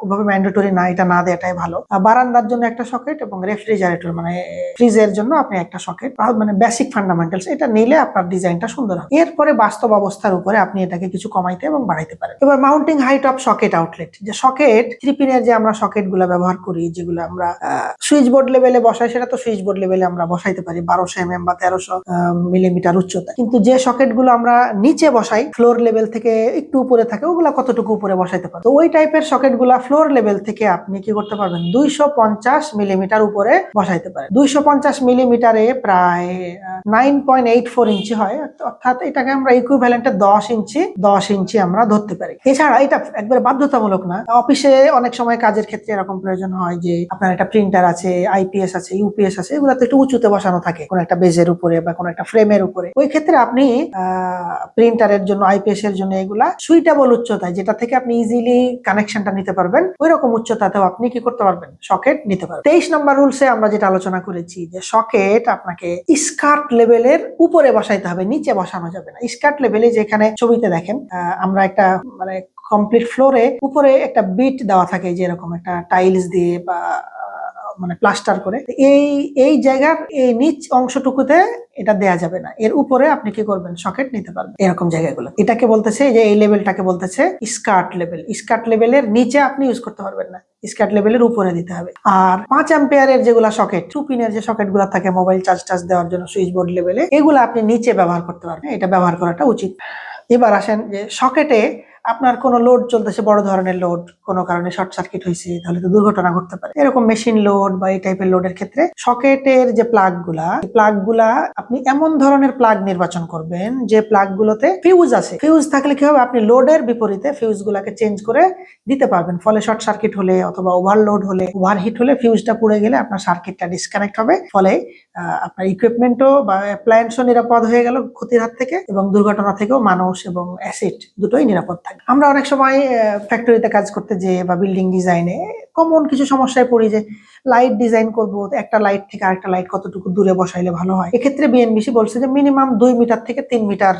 ওভাবে ম্যান্ডেটরি না, এটা না দেওয়াটাই ভালো। বারান্দার জন্য একটা সকেট এবং রেফ্রিজারেটর মানে ফ্রিজের জন্য আপনি একটা সকেট, মানে বেসিক ফান্ডামেন্টালস, এটা নিলে আপনার ডিজাইনটা সুন্দর হবে। এরপরে বাস্তব অবস্থার উপরে আপনি এটাকে কিছু কমাইতে এবং বাড়াইতে পারেন। এবার mounting height of socket outlet, যে সকেট 3 পিনের যে আমরা সকেট গুলা ব্যবহার করি, যেগুলো আমরা সুইচ বোর্ড লেভেলে বসাই, সেটা তো সুইচ বোর্ড লেভেলে আমরা বসাইতে পারি 1200 mm বা 1300 মিলিমিটার উচ্চতা, কিন্তু যে সকেট গুলো আমরা নিচে বসাই, ফ্লোর লেভেল থেকে একটু উপরে থাকে, ওগুলা কতটুকু উপরে বসাইতে পারবো। তো ওই টাইপের সকেট গুলা ফ্লোর লেভেল থেকে আপনি কি করতে পারবেন, 250 মিলিমিটার উপরে বসাইতে পারেন। 250 মিলিমিটারে প্রায় 9.84 ইঞ্চি হয়, অর্থাৎ এটাকে আমরা ইকুইভ্যালেন্টে 10 ইঞ্চি আমরা ধরতে পারি। এছাড়া এটা একবারে বাধ্যতামূলক না, অফিসে অনেক সময় কাজের ক্ষেত্রে এরকম প্রয়োজন হয় যে আপনার একটা প্রিন্টার আছে, আইপিএস আছে, ইউপিএস আছে, এগুলো তো একটু উঁচুতে বসানো থাকে কোন একটা বেজের উপরে বা কোন একটা ফ্রেমের উপরে। ওই ক্ষেত্রে আপনি প্রিন্টারের জন্য, আইপিএস এর জন্য এগুলা সুইটেবল উচ্চতায়, যেটা থেকে আপনি ইজিলি কানেকশনটা নিতে পারবেন, ওই রকম উচ্চতাতেও আপনি কি করতে পারবেন, সকেট নিতে পারবেন। 23 নম্বর রুলসে আমরা যেটা আলোচনা করেছি যে সকেট আপনাকে স্কার্ট লেভেলের উপরে বসাইতে হবে, নিচে বসানো যাবে না। স্কার্ট লেভেলে যেখানে ছবিতে দেখেন আমরা একটা মানে কমপ্লিট ফ্লোরে উপরে একটা বিট দেওয়া থাকে, যে এরকম একটা টাইলস দিয়ে বা মানে প্লাস্টার করে, এই জায়গার এই নিচ অংশটুকুতে এটা দেয়া যাবে না, এর উপরে আপনি কি করবেন, সকেট নিতে পারবেন এরকম জায়গাগুলো। এটাকে বলতেছে যে এই লেভেলটাকে বলতেছে স্কার্ট লেভেল। স্কার্ট লেভেলের নিচে আপনি ইউজ করতে পারবেন না, স্কার্ট লেভেলের উপরে দিতে হবে। আর 5 অ্যাম্পিয়ারের যেগুলা সকেট, 2 পিনের যে সকেট গুলা থাকে মোবাইল চার্জ দেওয়ার জন্য সুইচ বোর্ড লেভেলে, এগুলো আপনি নিচে ব্যবহার করতে পারবেন, এটা ব্যবহার করাটা উচিত। এবার আসেন যে সকেটে আপনার কোনো লোড চলতেছে, বড় ধরনের লোড, কোনো কারণে শর্ট সার্কিট হয়েছে, তাহলে তো দুর্ঘটনা ঘটতে পারে। এরকম মেশিন লোড বা এই টাইপের লোডের ক্ষেত্রে সকেটের যে প্লাগগুলা আপনি এমন ধরনের প্লাগ নির্বাচন করবেন যে প্লাগগুলোতে ফিউজ আছে। ফিউজ থাকলে কি হবে, আপনি লোডের বিপরীতে ফিউজ গুলাকে চেঞ্জ করে দিতে পারবেন, ফলে শর্ট সার্কিট হলে অথবা ওভারলোড হলে, ওভারহিট হলে ফিউজটা পুড়ে গেলে আপনার সার্কিটটা ডিসকানেক্ট হবে, ফলে আপনার ইকুইপমেন্টও বা অ্যাপ্লায়েন্সও নিরাপদ হয়ে গেল ক্ষতির হাত থেকে, এবং দুর্ঘটনা থেকেও মানুষ এবং অ্যাসেট দুটোই নিরাপদ থাকে। আমরা অনেক সময় ফ্যাক্টরিতে কাজ করতে যে বা বিল্ডিং ডিজাইনে কমন কিছু সমস্যায় পড়ি, যে লাইট ডিজাইন করব, একটা লাইট থেকে আরেকটা লাইট কতটুকু দূরে বসাইলে ভালো হয়। এক্ষেত্রে বিএনবিসি বলছে যে মিনিমাম 2 মিটার থেকে 3 মিটার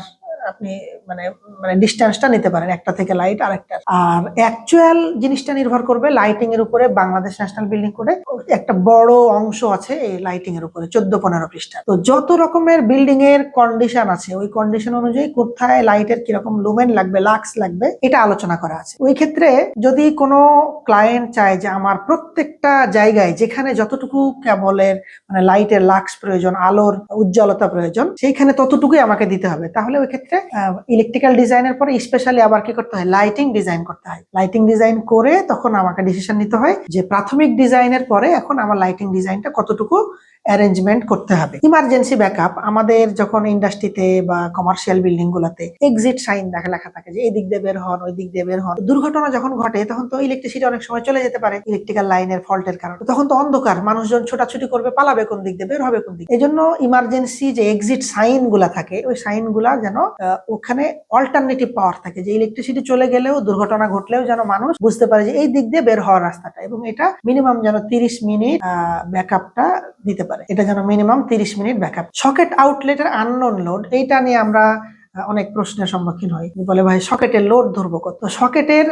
আপনি মানে ডিস্টেন্সটা নিতে পারেন একটা থেকে লাইট আরেকটা। আর অ্যাকচুয়াল জিনিসটা নির্ভর করবে লাইটিং এর উপরে। বাংলাদেশ ন্যাশনাল বিল্ডিং কোডে একটা বড় অংশ আছে এই লাইটিং এর উপরে, 14-15 পৃষ্ঠা। তো যত রকমের বিল্ডিং এর কন্ডিশন আছে, ওই কন্ডিশন অনুযায়ী কোথায় লাইটের কিরকম লুমেন লাগবে, লাক্স লাগবে, এটা আলোচনা করা আছে। ওই ক্ষেত্রে যদি কোনো ক্লায়েন্ট চায় যে আমার প্রত্যেকটা জায়গায় যেখানে যতটুকু কেবলের মানে লাইটের লাক্স প্রয়োজন, আলোর উজ্জ্বলতা প্রয়োজন, সেইখানে ততটুকুই আমাকে দিতে হবে, তাহলে ওই ক্ষেত্রে ক্ষেত্রে ইলেকট্রিক্যাল ডিজাইনের পরে স্পেশালি আবার কি করতে হয়, লাইটিং ডিজাইন করতে হয়। লাইটিং ডিজাইন করে তখন আমাকে ডিসিশন নিতে হয় যে প্রাথমিক ডিজাইনের পরে এখন আমার লাইটিং ডিজাইনটা কতটুকু অ্যারেঞ্জমেন্ট করতে হবে। ইমার্জেন্সি ব্যাকআপ আমাদের যখন ইন্ডাস্ট্রিতে বা কমার্শিয়াল বিল্ডিং গুলাতে এক্সিট সাইন লেখা থাকে যে এই দিক দিয়ে বের হন, ওই দিক দিয়ে বের হন। দুর্ঘটনা যখন ঘটে তখন তো ইলেকট্রিসিটি অনেক সময় চলে যেতে পারে ইলেকট্রিক্যাল লাইনের ফল্টের কারণে, তখন তো অন্ধকার, মানুষজন ছোটাছুটি করবে, পালাবে কোন দিক দিয়ে, বের হবে কোন দিক। এই জন্য ইমার্জেন্সি যে এক্সিট সাইন গুলা থাকে ওই সাইন গুলা যেন ওখানে অল্টারনেটিভ পাওয়ার থাকে, যে ইলেকট্রিসিটি চলে গেলেও দুর্ঘটনা ঘটলেও যেন মানুষ বুঝতে পারে যে এই দিক দিয়ে বের হওয়ার রাস্তাটা, এবং এটা মিনিমাম যেন 30 মিনিট ব্যাকআপটা দিতে পারে। এটা যেন মিনিমাম 30 মিনিট ব্যাকআপ। সকেট আউটলেটের আননোন লোড, এইটা নিয়ে আমরা অনেক প্রশ্নের সম্মুখীন হই। বলে ভাই সকেটের লোড ধরবো কত? সকেটের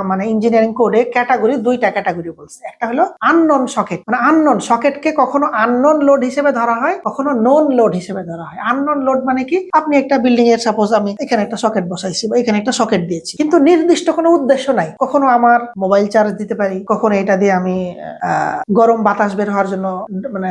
মানে ইঞ্জিনিয়ারিং কোডে ক্যাটাগরি, দুইটা ক্যাটাগরি বলছে। একটা হলো আননোন সকেট, মানে আননোন সকেটকে কখনো আননোন লোড হিসেবে ধরা হয়, কখনো নোন লোড হিসেবে ধরা হয়। আননোন লোড মানে কি, আপনি একটা বিল্ডিং এর সাপোজ আমি এখানে একটা সকেট বসাইছি বা এখানে একটা সকেট দিয়েছি, কিন্তু নির্দিষ্ট কোনো উদ্দেশ্য নাই। কখনো আমার মোবাইল চার্জ দিতে পারি, কখনো এটা দিয়ে আমি গরম বাতাস বের হওয়ার জন্য মানে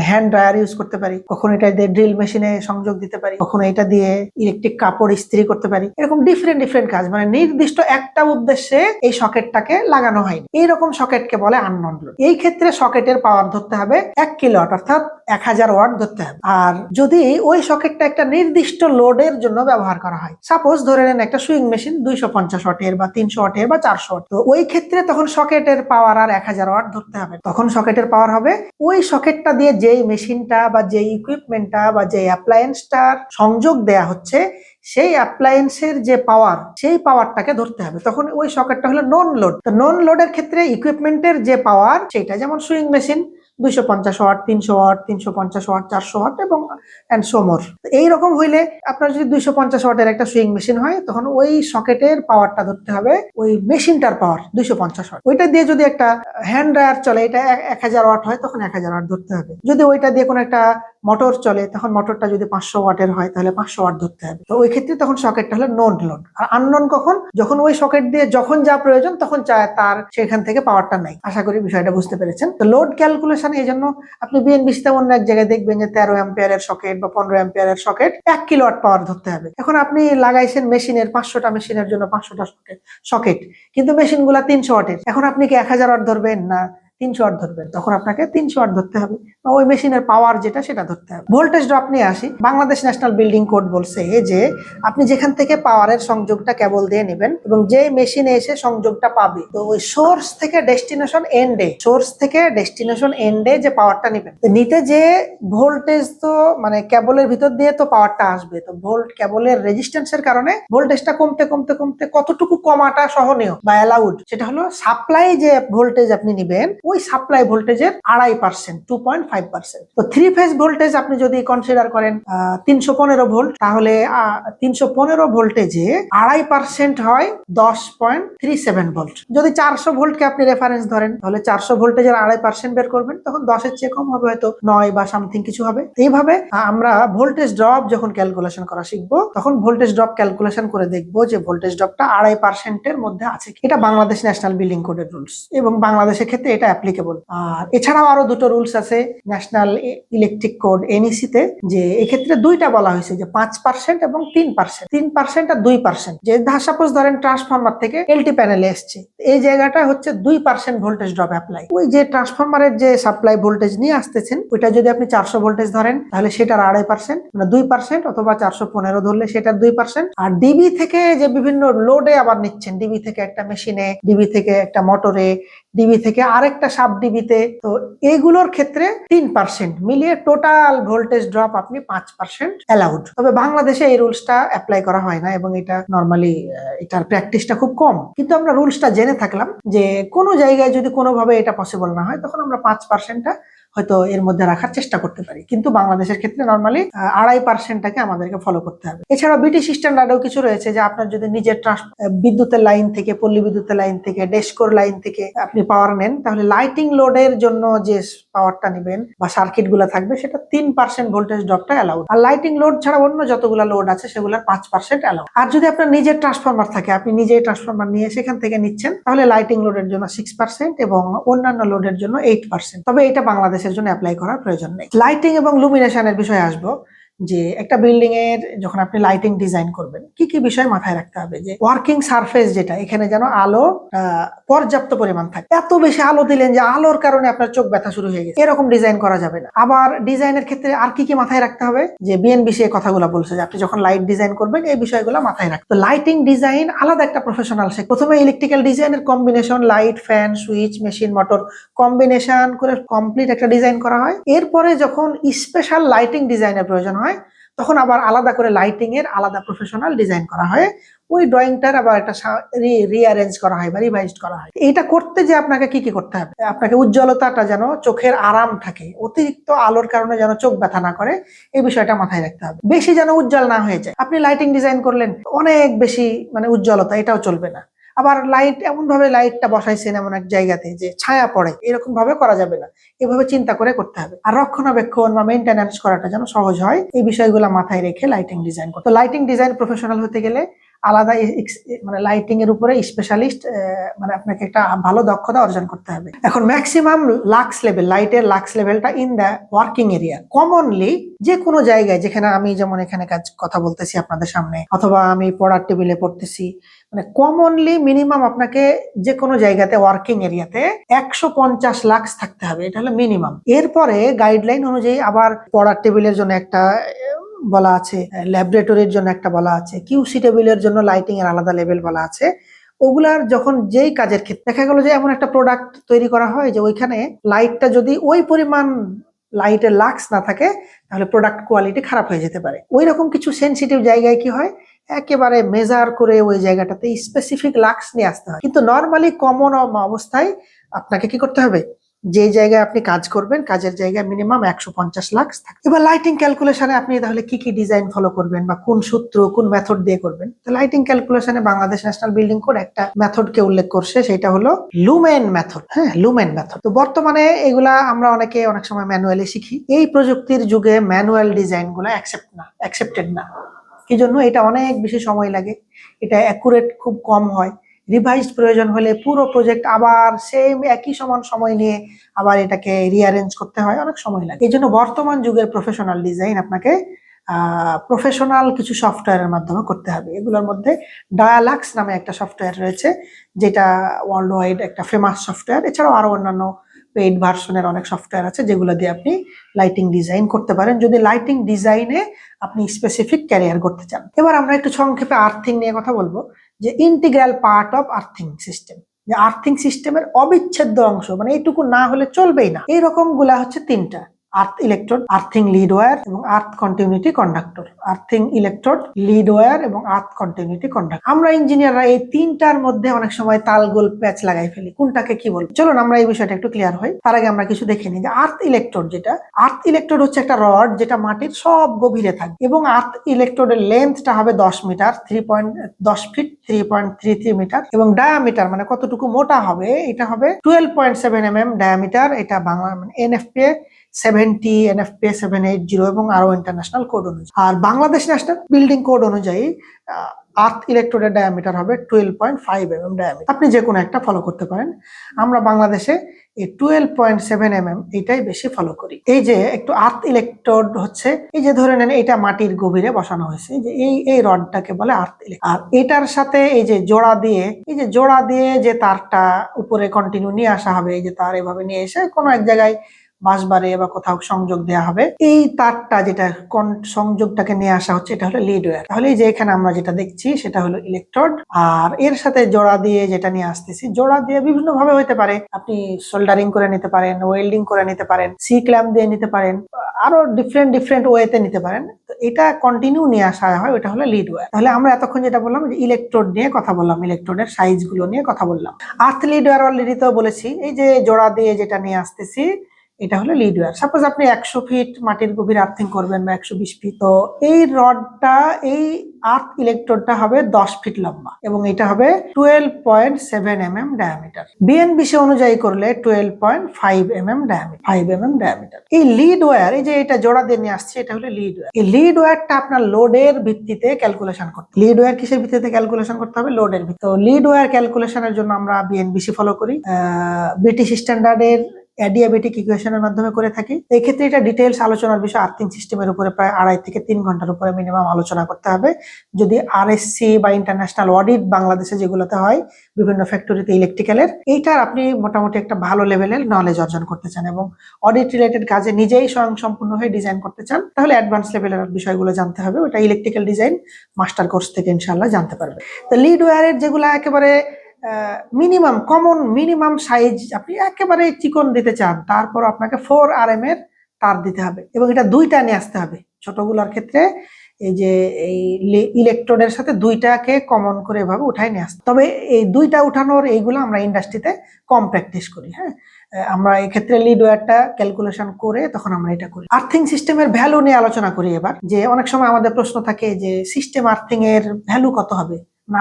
হ্যান্ড ড্রায়ার ইউজ করতে পারি, কখনো এটা দিয়ে ড্রিল মেশিনে সংযোগ দিতে পারি, কখনো এটা দিয়ে ইলেকট্রিক কাপড় ইস্ত্রি করতে পারি। এরকম ডিফারেন্ট কাজ, মানে নির্দিষ্ট একটা উদ্দেশ্যে এই সকেটটাকে লাগানো হয়নি। এইরকম সকেটকে বলে আননোন লোড। এই ক্ষেত্রে সকেটের পাওয়ার ধরতে হবে 1 কিলোওয়াট, অর্থাৎ 1000 ওয়াট ধরতে হবে। আর যদি ওই সকেটটা একটা নির্দিষ্ট লোডের জন্য ব্যবহার করা হয়, সাপোজ ধরে নেন একটা সুইং মেশিন 250 ওয়াটের বা 300 ওয়াটের বা 400 ওয়াট, তো ওই ক্ষেত্রে তখন সকেটের পাওয়ার আর 1000 ওয়াট ধরতে হবে। তখন সকেটের পাওয়ার হবে ওই সকেটটা দিয়ে যেই মেশিনটা বা যেই ইকুইপমেন্টটা বা যেই অ্যাপ্লায়েন্সটার সংযোগ দেয়া হচ্ছে সেই অ্যাপ্লায়েন্সের যে পাওয়ার, সেই পাওয়ারটাকে ধরতে হবে। তখন ওই সকেটটা হলো নন লোড। তো নন লোডের ক্ষেত্রে ইকুইপমেন্টের যে পাওয়ার সেটা, যেমন sewing machine 250 watt, 300 watt, 350 watt, 400 watt এবং সোমর। এইরকম হইলে আপনার যদি 250 ওয়াটের একটা সুইং মেশিন হয়, তখন ওই সকেটের পাওয়ারটা ধরতে হবে ওই মেশিনটার পাওয়ার 250 ওয়াট। ওইটা দিয়ে যদি একটা হ্যান্ড ড্রায়ার চলে, এটা 1000 ওয়াট হয়, তখন 1000 ওয়াট ধরতে হবে। যদি ওইটা দিয়ে কোনো একটা মোটর চলে, তখন মোটরটা যদি 500 ওয়াটের হয় তাহলে 500 ওয়াট ধরতে হবে। তো ওই ক্ষেত্রে তখন সকেটটা হলো নোন লোড। আর আননোন কখন, যখন ওই সকেট দিয়ে যখন যা প্রয়োজন তখন চায় তার সেখান থেকে পাওয়ারটা নাই। আশা করি বিষয়টা বুঝতে পেরেছেন। তো লোড ক্যালকুলেশন এই জন্য আপনি বিএনবিসিতে অন্য এক জায়গায় দেখবেন যে 13 অ্যাম্পিয়ারের সকেট বা 15 অ্যাম্পিয়ারের সকেট 1 কিলোওয়াট পাওয়ার ধরতে হবে। এখন আপনি লাগাইছেন মেশিনের 500টা মেশিনের জন্য 500টা সকেট, কিন্তু মেশিনগুলা 300 ওয়াটের। এখন আপনি কি 1000 ওয়াট ধরবেন না 300 ওয়াট ধরবেন? তখন আপনাকে 300 ওয়াট ধরতে হবে, বা ওই মেশিনের পাওয়ার যেটা সেটা ধরতে হবে। ভোল্টেজ ড্রপ নিয়ে আসি। বাংলাদেশ ন্যাশনাল বিল্ডিং কোড বলছে যে আপনি যেখান থেকে পাওয়ারের সংযোগটা কেবল দিয়ে নেবেন এবং যে মেশিনে এসে সংযোগটা পাবে, তো ওই সোর্স থেকে ডেস্টিনেশন এন্ডে যে পাওয়ারটা নেবেন, নিতে যে ভোল্টেজ তো মানে কেবলের ভিতর দিয়ে তো পাওয়ারটা আসবে, তো কেবলের রেজিস্ট্যান্সের কারণে ভোল্টেজটা কমতে কমতে কমতে কতটুকু কমাটা সহনীয় বা অ্যালাউড, সেটা হলো সাপ্লাই যে ভোল্টেজ আপনি নিবেন ওই সাপ্লাই ভোল্টেজের 2.5%, 2.5%। তো 3 ফেজ ভোল্টেজ আপনি যদি কনসিডার করেন 315 ভোল্ট, তাহলে 315 ভোল্টেজে 2.5% হয় 10.37 ভোল্ট। যদি 400 ভোল্টকে আপনি রেফারেন্স ধরেন, তাহলে 400 ভোল্টেজের 2.5% বের করবেন, তখন 10-এর চেয়ে কম হবে, হয়তো 9 বা সামথিং কিছু হবে। এইভাবে আমরা ভোল্টেজ ড্রপ যখন ক্যালকুলেশন করা শিখবো, তখন ভোল্টেজ ড্রপ ক্যালকুলেশন করে দেখবো যে ভোল্টেজ ড্রপটা 2.5%-এর মধ্যে আছে। এটা বাংলাদেশ ন্যাশনাল বিল্ডিং কোডের রুলস এবং বাংলাদেশের ক্ষেত্রে এটা অ্যাপ্লিকেবল। আর এছাড়াও আরো দুটো রুলস আছে ন্যাশনাল ইলেকট্রিক কোড এনইসি-তে, যে এক্ষেত্রে দুইটা বলা হয়েছে, যে 5% এবং 3%। 3% আর 2%। যে সাপোজ ধরেন ট্রান্সফরমার থেকে এলটি প্যানেলে এসছে, এই জায়গাটা হচ্ছে 2% ভোল্টেজ ড্রপ অ্যাপ্লাই। ওই যে ট্রান্সফরমারের যে সাপ্লাই ভোল্টেজ নিয়ে আসতেছেন, ওইটা যদি আপনি 400 ভোল্টেজ ধরেন, তাহলে সেটার 2.5% মানে 2%, অথবা 415 ধরলে সেটার 2%। আর ডিবি থেকে যে বিভিন্ন লোডে আবার নিচ্ছেন, ডিবি থেকে একটা মেশিনে, ডিবি থেকে একটা মোটরে, ডিবি থেকে আরেকটা সাব ডিবিতে, তো এইগুলোর ক্ষেত্রে 3% মিলিয়ে টোটাল ভোল্টেজ ড্রপ আপনি 5% অ্যালাউড। তবে বাংলাদেশে এই রুলসটা অ্যাপ্লাই করা হয় না এবং এটা নর্মালি এটার প্র্যাকটিসটা খুব কম। কিন্তু আমরা রুলসটা জেনে থাকলাম যে কোনো জায়গায় যদি কোনোভাবে এটা পসিবল না হয়, তখন আমরা 5%টা হয়তো এর মধ্যে রাখার চেষ্টা করতে পারি। কিন্তু বাংলাদেশের ক্ষেত্রে নর্মালি 2.5%টাকে আমাদেরকে ফলো করতে হবে। এছাড়া ব্রিটিশ স্ট্যান্ডার্ডেও কিছু রয়েছে, যে আপনার যদি নিজের বিদ্যুতের লাইন থেকে, পল্লী বিদ্যুতের লাইন থেকে, ডেস্কোর লাইন থেকে আপনি পাওয়ার নেন, তাহলে লাইটিং লোডের জন্য যে পাওয়ারটা নেবেন বা সার্কিট গুলা থাকবে, সেটা 3% ভোল্টেজ ড্রপটা অ্যালাউড। আর লাইটিং লোড ছাড়া অন্য যতগুলো লোড আছে সেগুলোর 5% অ্যালাউড। আর যদি আপনার নিজের ট্রান্সফরমার থাকে, আপনি নিজেই ট্রান্সফরমার নিয়ে সেখান থেকে নিচ্ছেন, তাহলে লাইটিং লোডের জন্য 6% এবং অন্যান্য লোডের জন্য 8%। তবে এটা বাংলাদেশের জন্য অ্যাপ্লাই করার প্রয়োজন নেই। লাইটিং এবং লুমিনেশনের বিষয়ে আসবো। যে একটা বিল্ডিং এর যখন আপনি লাইটিং ডিজাইন করবেন কি কি বিষয় মাথায় রাখতে হবে, যে ওয়ার্কিং সারফেস যেটা, এখানে যেন আলো পর্যাপ্ত পরিমাণ থাকে। এত বেশি আলো দিলেন যে আলোর কারণে আপনার চোখ ব্যথা শুরু হয়ে গেছে, এরকম ডিজাইন করা যাবে না। আবার ডিজাইনের ক্ষেত্রে আর কি কি মাথায় রাখতে হবে, যে বিএনবিসি এই কথাগুলো বলছে যে আপনি যখন লাইট ডিজাইন করবেন এই বিষয়গুলো মাথায় রাখতে। তো লাইটিং ডিজাইন আলাদা একটা প্রফেশনাল শেখ। প্রথমে ইলেকট্রিক্যাল ডিজাইনের combination, light, fan, switch, machine, motor combination করে কমপ্লিট একটা ডিজাইন করা হয়। এরপরে যখন স্পেশাল লাইটিং ডিজাইনের প্রয়োজন হয় তখন আবার আলাদা করে লাইটিং এর আলাদা প্রফেশনাল ডিজাইন করা হয়। ওই ড্রয়িংটার আবার একটা রিঅ্যারেঞ্জ করা হয় বা রিভাইজড করা হয়। এটা করতে যে আপনাকে কি কি করতে হবে, আপনাকে উজ্জ্বলতাটা যেন চোখের আরাম থাকে, অতিরিক্ত আলোর কারণে যেন চোখ ব্যথা না করে, এই বিষয়টা মাথায় রাখতে হবে। বেশি যেন উজ্জ্বল না হয়ে যায়। আপনি লাইটিং ডিজাইন করলেন অনেক বেশি মানে উজ্জ্বলতা, এটাও চলবে না। আবার লাইট এমন ভাবে লাইটটা বসাইছেন এমন এক জায়গাতে যে ছায়া পড়ে, এরকম ভাবে করা যাবে না। এভাবে চিন্তা করে করতে হবে। আর রক্ষণাবেক্ষণ বা মেইনটেনেন্স করাটা যেন সহজ হয়, এই বিষয়গুলো মাথায় রেখে লাইটিং ডিজাইন করতে। লাইটিং ডিজাইন প্রফেশনাল হতে গেলে আলাদা মানে লাইটিং এর উপরে স্পেশালিস্ট, মানে আপনাকে একটা ভালো দক্ষতা অর্জন করতে হবে। এখন ম্যাক্সিমাম লাক্স লেভেল, লাইটের লাক্স লেভেলটা in the working area. Commonly যে কোনো জায়গায়, যেখানে আমি যেমন এখানে কথা বলতেছি আপনাদের সামনে, অথবা আমি পড়ার টেবিলে পড়তেছি, মানে কমনলি মিনিমাম আপনাকে যে কোনো জায়গাতে ওয়ার্কিং এরিয়াতে 150 লাক্স থাকতে হবে, এটা হলো মিনিমাম। এরপরে গাইডলাইন অনুযায়ী আবার পড়ার টেবিলের জন্য একটা বলা আছে, ল্যাবরেটরির জন্য একটা বলা আছে, কিউসি টেবিলের জন্য লাইটিং এর আলাদা লেভেল বলা আছে। ওগুলার যখন যেই কাজের ক্ষেত্রে দেখা গেল যে এমন একটা প্রোডাক্ট তৈরি করা হয় যে ওইখানে লাইটটা যদি ওই পরিমাণ লাইটের লাক্স না থাকে তাহলে প্রোডাক্ট কোয়ালিটি খারাপ হয়ে যেতে পারে। ওই রকম কিছু সেনসিটিভ জায়গায় কি হয়, একেবারে মেজার করে ওই জায়গাটাতে স্পেসিফিক লাক্স নিয়ে আসতে হয়। কিন্তু নর্মালি কমন অবস্থায় আপনাকে কি করতে হবে, যে জায়গায় আপনি কাজ করবেন কাজের জায়গায় মিনিমাম 150 লাক্স থাকে। এবার লাইটিং ক্যালকুলেশনে আপনি তাহলে কি কি ডিজাইন ফলো করবেন বা কোন সূত্র কোন মেথড দিয়ে করবেন। তো লাইটিং ক্যালকুলেশনে বাংলাদেশ ন্যাশনাল বিল্ডিং কোড একটা মেথডকে উল্লেখ করছে, সেটা হলো লুমেন মেথড। হ্যাঁ, লুমেন মেথড। তো বর্তমানে এগুলা আমরা অনেকে অনেক সময় ম্যানুয়ালি শিখি। এই প্রযুক্তির যুগে ম্যানুয়াল ডিজাইন গুলা অ্যাকসেপ্টেড না। কি জন্য? এটা অনেক বেশি সময় লাগে, এটা অ্যাকুরেট খুব কম হয়, রিভাইজড প্রয়োজন হলে পুরো প্রজেক্ট আবার সেম একই সমান সময় নিয়ে আবার এটাকে রিঅ্যারেঞ্জ করতে হয়, অনেক সময় লাগে। এই জন্য বর্তমান যুগের প্রফেশনাল ডিজাইন আপনাকে প্রফেশনাল কিছু সফটওয়্যারের মাধ্যমে করতে হবে। এগুলোর মধ্যে ডায়ালাক্স নামে একটা সফটওয়্যার রয়েছে, যেটা ওয়ার্ল্ড ওয়াইড একটা ফেমাস সফটওয়্যার। এছাড়াও আরো অন্যান্য পেইড ভার্সনের অনেক সফটওয়্যার আছে যেগুলো দিয়ে আপনি লাইটিং ডিজাইন করতে পারেন, যদি লাইটিং ডিজাইনে আপনি স্পেসিফিক ক্যারিয়ার করতে চান। এবার আমরা একটু সংক্ষেপে আর্থিং নিয়ে কথা বলবো, যে integral part of earthing system, যে আর্থিং সিস্টেমের অবিচ্ছেদ্য অংশ, মানে এইটুকু না হলে চলবেই না। এইরকম গুলা হচ্ছে তিনটা: earth electrode, earthing lead wire এবং earth continuity conductor. Earthing electrode, lead wire এবং আর্থ কন্টিনিউটি কন্ডাক্টর। আমরা ইঞ্জিনিয়াররা এই তিনটার মধ্যে অনেক সময় তালগোল প্যাচ লাগাই ফেলি, কোনটাকে কি বলবো। চলুন আমরা এই বিষয়টা একটু ক্লিয়ার হই। তার আগে আমরা কিছু দেখে নিই যে আর্থ ইলেকট্রোড যেটা, আর্থ ইলেকট্রোড হচ্ছে একটা রড যেটা মাটির সব গভীরে থাকে, এবং আর্থ ইলেকট্রোডের লেন্থটা হবে 10 মিটার, 10 ফিট 3.33 মিটার, এবং ডায়ামিটার মানে কতটুকু মোটা হবে এটা হবে 12.7 mm ডায়ামিটার। এটা বাংলা মানে NFPA 70, NFPA 780 এবং আরো ইন্টারন্যাশনাল কোড অনুযায়ী। আর বাংলাদেশ ন্যাশনাল বিল্ডিং কোড অনুযায়ী আর্থ ইলেকট্রোডের ডায়ামিটার হবে 12.5 mm ডায়ামিটার। আপনি যে কোনো একটা ফলো করতে পারেন। আমরা বাংলাদেশে এই 12.7 mm এটাই বেশি ফলো করি। এই যে একটু আর্থ ইলেকট্রোড হচ্ছে, এই যে ধরে নেন এটা মাটির গভীরে বসানো হয়েছে, যে এই রডটাকে বলে আর্থ ইলেকট্রোড। আর এটার সাথে এই যে জোড়া দিয়ে যে তারটা উপরে কন্টিনিউ নিয়ে আসা হবে, এই যে তার এভাবে নিয়ে এসে কোনো এক জায়গায় বাসবারে বা কোথাও সংযোগ দেওয়া হবে, এই তারটা যেটা সংযোগটাকে নিয়ে আসা হচ্ছে এটা হলো লিড ওয়্যার। তাহলে এই যে এখানে আমরা যেটা দেখছি সেটা হলো ইলেকট্রোড, আর এর সাথে জোড়া দিয়ে যেটা নিয়ে আসতেছি, জোড়া দিয়ে বিভিন্ন ভাবে হইতে পারে, আপনি সোল্ডারিং করে নিতে পারেন, ওয়েল্ডিং করে নিতে পারেন, সি ক্ল্যাম্প দিয়ে নিতে পারেন, আরো ডিফারেন্ট ওয়েতে নিতে পারেন। তো এটা কন্টিনিউ নিয়ে আসা হয়, ওটা হলো লিড ওয়্যার। তাহলে আমরা এতক্ষণ যেটা বললাম যে ইলেকট্রোড নিয়ে কথা বললাম, ইলেকট্রোডের সাইজ গুলো নিয়ে কথা বললাম। আর্থ লিড ওয়্যার অলরেডি তো বলেছি, এই যে জোড়া দিয়ে যেটা নিয়ে আসতেছি এটা হলো লিড ওয়্যার। সাপোজ আপনি 100 ফিট মাটির গভীর আর্থিং করবেন বা 120 ফিট, তো এই রডটা, এই আর্থ ইলেকট্রোডটা হবে 10 ফিট লম্বা এবং এটা হবে 12.7 mm ডায়ামিটার। বিএনবিসি অনুযায়ী করলে 12.5 mm ডায়ামিটার। এই লিড ওয়্যার, এই যে এটা জোড়া দিয়ে নিয়ে আসছে, এটা হলো লিড ওয়্যার। এই লিড ওয়্যারটা আপনার লোডের ভিত্তিতে ক্যালকুলেশন করতে, লিড ওয়্যার কিসের ভিত্তিতে ক্যালকুলেশন করতে হবে? লোডের ভিত্তিতে। তো লিড ওয়্যার ক্যালকুলেশনের জন্য আমরা বিএনবিসি ফলো করি, ব্রিটিশ স্ট্যান্ডার্ডের অ্যাডিয়াবেটিক ইকুয়েশনের মাধ্যমে করে থাকি। এই ক্ষেত্রে এটা ডিটেইলস আলোচনার বিষয়। আর্থিং সিস্টেমের উপরে প্রায় 2.5 থেকে 3 ঘন্টার উপরে মিনিমাম আলোচনা করতে হবে। যদি আরএসসি বা ইন্টারন্যাশনাল অডিট বাংলাদেশে যেগুলোতে হয় বিভিন্ন ফ্যাক্টরিতে ইলেকট্রিক্যালের, এইটার আপনি মোটামুটি একটা ভালো লেভেলের নলেজ অর্জন করতে চান এবং অডিট রিলেটেড কাজে নিজেই স্বয়ংসম্পূর্ণ হয়ে ডিজাইন করতে চান, তাহলে অ্যাডভান্স লেভেলের বিষয়গুলো জানতে হবে। ওটা ইলেকট্রিক্যাল ডিজাইন মাস্টার কোর্স থেকে ইনশাআল্লাহ জানতে পারবে। তো লিড ওয়্যারের যেগুলো একেবারে মিনিমাম কমন মিনিমাম সাইজ আপনি একেবারে চিকন দিতে চান, তারপর আপনাকে 4 RM এর তার দিতে হবে এবং এটা দুইটা নিয়ে আসতে হবে। ছোটগুলোর ক্ষেত্রে এই যে এই ইলেকট্রোডের সাথে দুইটাকে কমন করে এভাবে উঠাই নিয়ে আসতে, তবে এই দুইটা উঠানোর এইগুলো আমরা ইন্ডাস্ট্রিতে কম প্র্যাকটিস করি। হ্যাঁ, আমরা এই ক্ষেত্রে লিড ওয়্যারটা ক্যালকুলেশন করে তখন আমরা এটা করি। আর্থিং সিস্টেমের ভ্যালু নিয়ে আলোচনা করি এবার। যে অনেক সময় আমাদের প্রশ্ন থাকে যে সিস্টেম আর্থিং এর ভ্যালু কত হবে,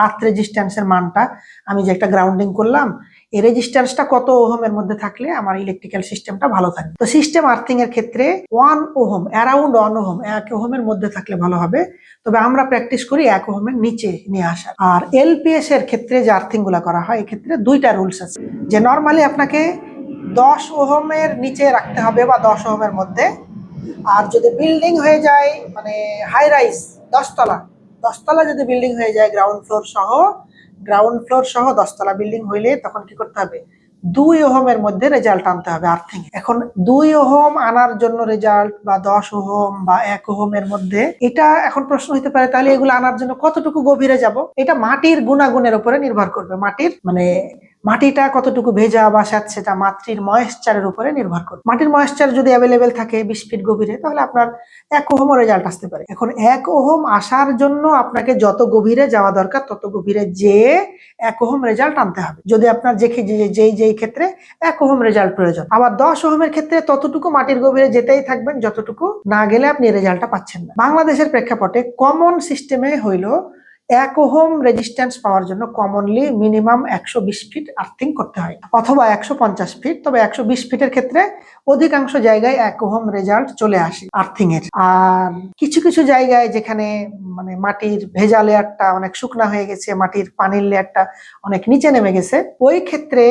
আর্থ রেজিস্ট্যান্সের মানটা, আমি যে একটা গ্রাউন্ডিং করলাম এই রেজিস্ট্যান্সটা কত ওহমের মধ্যে থাকলে আমার ইলেকট্রিক্যাল সিস্টেমটা ভালো থাকবে। তো সিস্টেম আর্থিং এর ক্ষেত্রে 1 ওহম, অ্যারাউন্ড 1 ওহম, 1 ওহমের মধ্যে থাকলে ভালো হবে। তবে আমরা প্র্যাকটিস করি 1 ওহমের নিচে নিয়ে আসা। আর এলপিএস এর ক্ষেত্রে যে আর্থিং গুলা করা হয় এই ক্ষেত্রে দুইটা রুলস আছে, যে নর্মালি আপনাকে 10 ওহমের নিচে রাখতে হবে বা 10 ওহমের মধ্যে। আর যদি বিল্ডিং হয়ে যায় মানে হাই রাইজ 10 তলা যদি বিল্ডিং হয়ে যায় গ্রাউন্ড ফ্লোর সহ 10 তলা বিল্ডিং হইলে তখন কি করতে হবে, 2 ওহমের মধ্যে রেজাল্ট আনতে হবে আর্থিং। এখন 2 ওহম আনার জন্য রেজাল্ট বা 10 ওহম বা 1 ওহমের মধ্যে, এটা এখন প্রশ্ন হতে পারে তাহলে এগুলো আনার জন্য কতটুকু গভীরে যাব। এটা মাটির গুণাগুণের উপরে নির্ভর করবে। মাটিটা কতটুকু ভেজা বা স্যাঁতসেঁতে মাটির ময়েশ্চারের উপরে নির্ভর করে। মাটির ময়েশ্চার যদি অ্যাভেলেবেল থাকে 20 ফিট গভীরে, তাহলে আপনার 1 ওহম রেজাল্ট আসতে পারে। এখন 1 ওহম আসার জন্য আপনাকে যত গভীরে যাওয়া দরকার তত গভীরে যেয়ে 1 ওহম রেজাল্ট আনতে হবে, যদি আপনার যেই ক্ষেত্রে 1 ওহম রেজাল্ট প্রয়োজন। আবার 10 ওহমের ক্ষেত্রে ততটুকু মাটির গভীরে যেতেই থাকবেন যতটুকু না গেলে আপনি রেজাল্টটা পাচ্ছেন না। বাংলাদেশের প্রেক্ষাপটে কমন সিস্টেমে হইল 1 ওহম রেজিস্ট্যান্স পাওয়ার জন্য কমনলি মিনিমাম 120 ফিট আর্থিং করতে হয় অথবা 150 ফিট। তবে 120 ফিটের ক্ষেত্রে অধিকাংশ জায়গায় 1 ওহম রেজাল্ট চলে আসে আর্থিং এর। আর কিছু কিছু জায়গায় যেখানে মানে মাটির ভেজা লেয়ারটা অনেক শুকনা হয়ে গেছে, মাটির পানির লেয়ারটা অনেক নিচে নেমে গেছে, ওই ক্ষেত্রে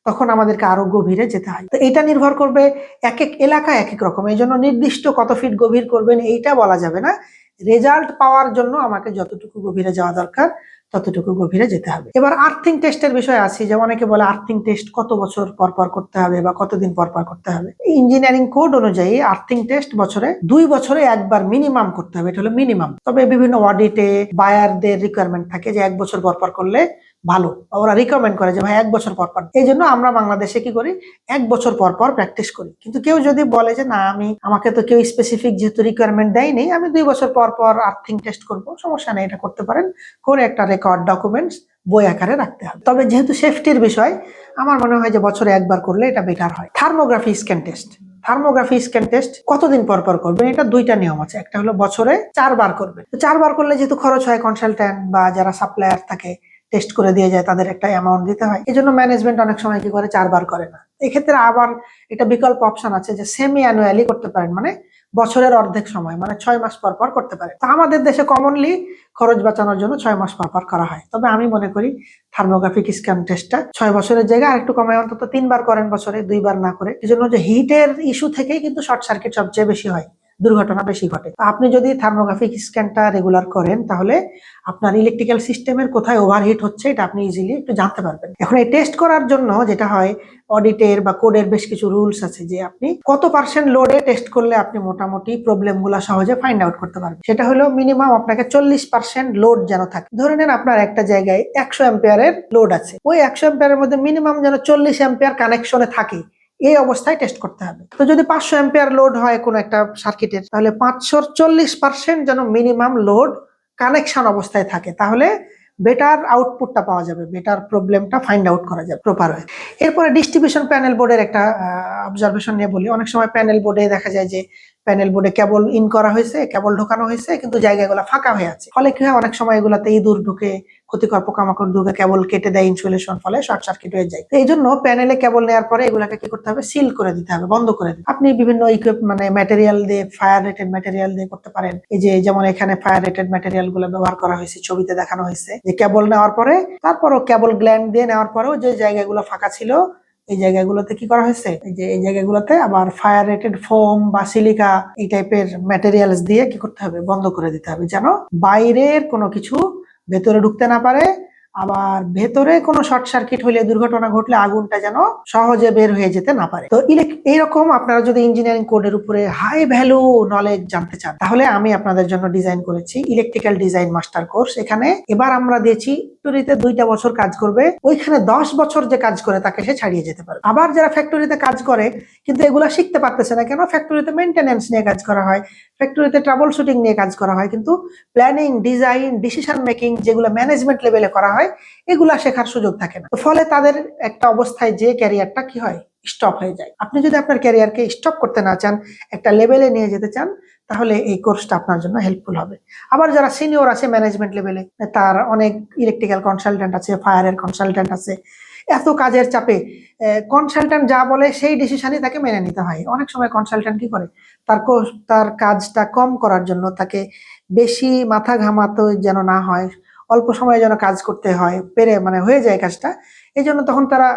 তখন আমাদেরকে আরো গভীরে যেতে হয়। তো এটা নির্ভর করবে এক এক এলাকায় এক এক রকম, এই জন্য নির্দিষ্ট কত ফিট গভীর করবেন এইটা বলা যাবে না। রেজাল্ট পাওয়ার জন্য আমাকে যতটুকু গভীরে যাওয়া দরকার ততটুকু গভীরে যেতে হবে। এবার আর্থিং টেস্টের বিষয় আছে, যে অনেকে বলে আর্থিং টেস্ট কত বছর পর পর করতে হবে বা কতদিন পর পর করতে হবে। ইঞ্জিনিয়ারিং কোড অনুযায়ী আর্থিং টেস্ট বছরে 2 বছরে একবার মিনিমাম করতে হবে, এটা হলো মিনিমাম। তবে বিভিন্ন অডিটে বায়ারদের রিকোয়ারমেন্ট থাকে যে 1 বছর পর পর করলে ভালো, ওরা রিকমেন্ড করে যে ভাই 1 বছর পর পর। এই জন্য আমরা বাংলাদেশে কি করি, 1 বছর পর পর প্র্যাকটিস করি। কিন্তু কেউ যদি বলে যে না আমাকে তো কেউ স্পেসিফিক যেহেতু রিকোয়ারমেন্ট দেয়নি, আমি 2 বছর পর পর আর্থিং টেস্ট করবো, সমস্যা নেই, এটা করতে পারেন। করে একটা রেকর্ড ডকুমেন্টস বই আকারে রাখতে হবে। তবে যেহেতু সেফটির বিষয়, আমার মনে হয় যে বছরে একবার করলে এটা বেটার হয়। থার্মোগ্রাফি স্ক্যান টেস্ট কতদিন পর পর করবেন, এটা 2টা নিয়ম আছে। একটা হলো বছরে 4 বার করবেন। 4 বার করলে যেহেতু খরচ হয়, কনসালট্যান্ট বা যারা সাপ্লায়ার থাকে টেস্ট করে দিয়ে যায়, তাদের একটা অ্যামাউন্ট দিতে হয়। এই জন্য ম্যানেজমেন্ট অনেক সময় কি করে 4 বার করে না। এক্ষেত্রে আবার এটা বিকল্প অপশন আছে যে সেমি অ্যানুয়ালি করতে পারেন, মানে বছরের অর্ধেক সময়, মানে 6 মাস পর পর করতে পারে। তা আমাদের দেশে কমনলি খরচ বাঁচানোর জন্য 6 মাস পর পর করা হয়। তবে আমি মনে করি থার্মোগ্রাফিক স্ক্যান টেস্টটা 6 বছরের জায়গায় আরেকটু কমে অন্তত 3 বার করেন বছরে, 2 বার না করে। এই জন্য যে হিটের ইস্যু থেকেই কিন্তু শর্ট সার্কিট সবচেয়ে বেশি হয়, দুর্ঘটনা বেশি ঘটে। আপনি যদি থার্মোগ্রাফিক স্ক্যানটা রেগুলার করেন তাহলে আপনার ইলেকট্রিক্যাল সিস্টেমের কোথায় ওভারহিট হচ্ছে এটা আপনি ইজিলি একটু জানতে পারবেন। এখন এই টেস্ট করার জন্য যেটা হয়, অডিটের বা কোডের বেশ কিছু রুলস আছে যে আপনি কত % লোডে টেস্ট করলে আপনি মোটামুটি প্রবলেম গুলা সহজে ফাইন্ড আউট করতে পারবেন। সেটা হলো মিনিমাম আপনাকে 40% লোড যেন থাকে। ধরে নেন আপনার একটা জায়গায় 100 অ্যাম্পিয়ারের লোড আছে, ওই 100 অ্যাম্পিয়ারের মধ্যে মিনিমাম যেন 40 অ্যাম্পিয়ার কানেকশনে থাকে, এই অবস্থায় টেস্ট করতে হবে। তো যদি 500 অ্যাম্পিয়ার লোড হয় কোনো একটা সার্কিটের, তাহলে 500-র 40% যেন মিনিমাম লোড কানেকশন অবস্থায় থাকে, তাহলে বেটার আউটপুটটা পাওয়া যাবে, বেটার প্রবলেমটা ফাইন্ড আউট করা যাবে প্রপার হয়ে। এরপরে ডিস্ট্রিবিউশন প্যানেল বোর্ডের একটা অবজারভেশন নিয়ে বলি। অনেক সময় প্যানেল বোর্ডে দেখা যায় যে প্যানেল বোর্ডে কেবল ইন করা হয়েছে, কেবল ঢোকানো হয়েছে, কিন্তু জায়গাগুলো ফাঁকা হয়ে আছে। ফলে কি হয়, অনেক সময় এগুলাতে ইঁদুর ঢুকে, ক্ষতিকর পোকামাকড় ঢুকে কেবল কেটে দেয় ইনসুলেশন, ফলে শর্ট সার্কিট হয়ে যায়। এই জন্য প্যানেলে কেবল নেওয়ার পরে এগুলাকে কি করতে হবে, সিল করে দিতে হবে, বন্ধ করে দিতে। আপনি বিভিন্ন মানে ম্যাটেরিয়াল দিয়ে, ফায়ার রেটেড ম্যাটেরিয়াল দিয়ে করতে পারেন। এই যে যেমন এখানে ফায়ার রেটেড ম্যাটেরিয়াল গুলো ব্যবহার করা হয়েছে, ছবিতে দেখানো হয়েছে যে কেবল নেওয়ার পরে, তারপরও কেবল গ্ল্যান্ড দিয়ে নেওয়ার পরেও যে জায়গাগুলো ফাঁকা ছিল এই জায়গাগুলোতে কি করা হয়েছে, এই জায়গাগুলোতে আবার ফায়ার রেটেড ফোম বা সিলিকা এই টাইপের ম্যাটেরিয়ালস দিয়ে কি করতে হবে, বন্ধ করে দিতে হবে, যেন বাইরের কোনো কিছু ভেতরে ঢুকতে না পারে। আবার ভেতরে কোনো শর্ট সার্কিট হলে, দুর্ঘটনা ঘটলে আগুনটা যেন সহজে বের হয়ে যেতে না পারে। তো এইরকম আপনারা যদি ইঞ্জিনিয়ারিং কোডের উপরে হাই ভ্যালু নলেজ জানতে চান, তাহলে আমি আপনাদের জন্য ডিজাইন করেছি ইলেকট্রিক্যাল ডিজাইন মাস্টার কোর্স। এখানে এবার আমরা দিয়েছি ফ্যাক্টরিতে 2টা বছর কাজ করবে, ওইখানে 10 বছর যে কাজ করে তাকে সে ছাড়িয়ে যেতে পারে। আবার যারা ফ্যাক্টরিতে কাজ করে কিন্তু এগুলা শিখতে পারতেছে না, কেন? ফ্যাক্টরিতে মেইনটেনেন্স নিয়ে কাজ করা হয়, ফ্যাক্টরিতে ট্রাবল শুটিং নিয়ে কাজ করা হয়, কিন্তু প্ল্যানিং, ডিজাইন, ডিসিশন মেকিং যেগুলো ম্যানেজমেন্ট লেভেলে করা হয় এগুলা শেখার সুযোগ থাকে না। ফলে তাদের একটা অবস্থায় যে ক্যারিয়ারটা কি হয়, স্টপ হয়ে যায়। আপনি যদি আপনার ক্যারিয়ারকে স্টপ করতে না চান, একটা লেভেলে নিয়ে যেতে চান, তাহলে এই কোর্সটা আপনার জন্য হেল্পফুল হবে। আবার যারা সিনিয়র আছে ম্যানেজমেন্ট লেভেলে, তার অনেক ইলেকট্রিক্যাল কনসালট্যান্ট আছে, ফায়ারের কনসালট্যান্ট আছে, এত কাজের চাপে কনসালট্যান্ট যা বলে সেই ডিসিশনই তাকে মেনে নিতে হয়। অনেক সময় কনসালট্যান্ট কি করে, তার কাজটা কম করার জন্য, তাকে বেশি মাথা ঘামাতে যেন না হয়, অল্প সময়ে যেন কাজ করতে হয়, হয়ে যায় কাজটা, এই জন্য তখন তারা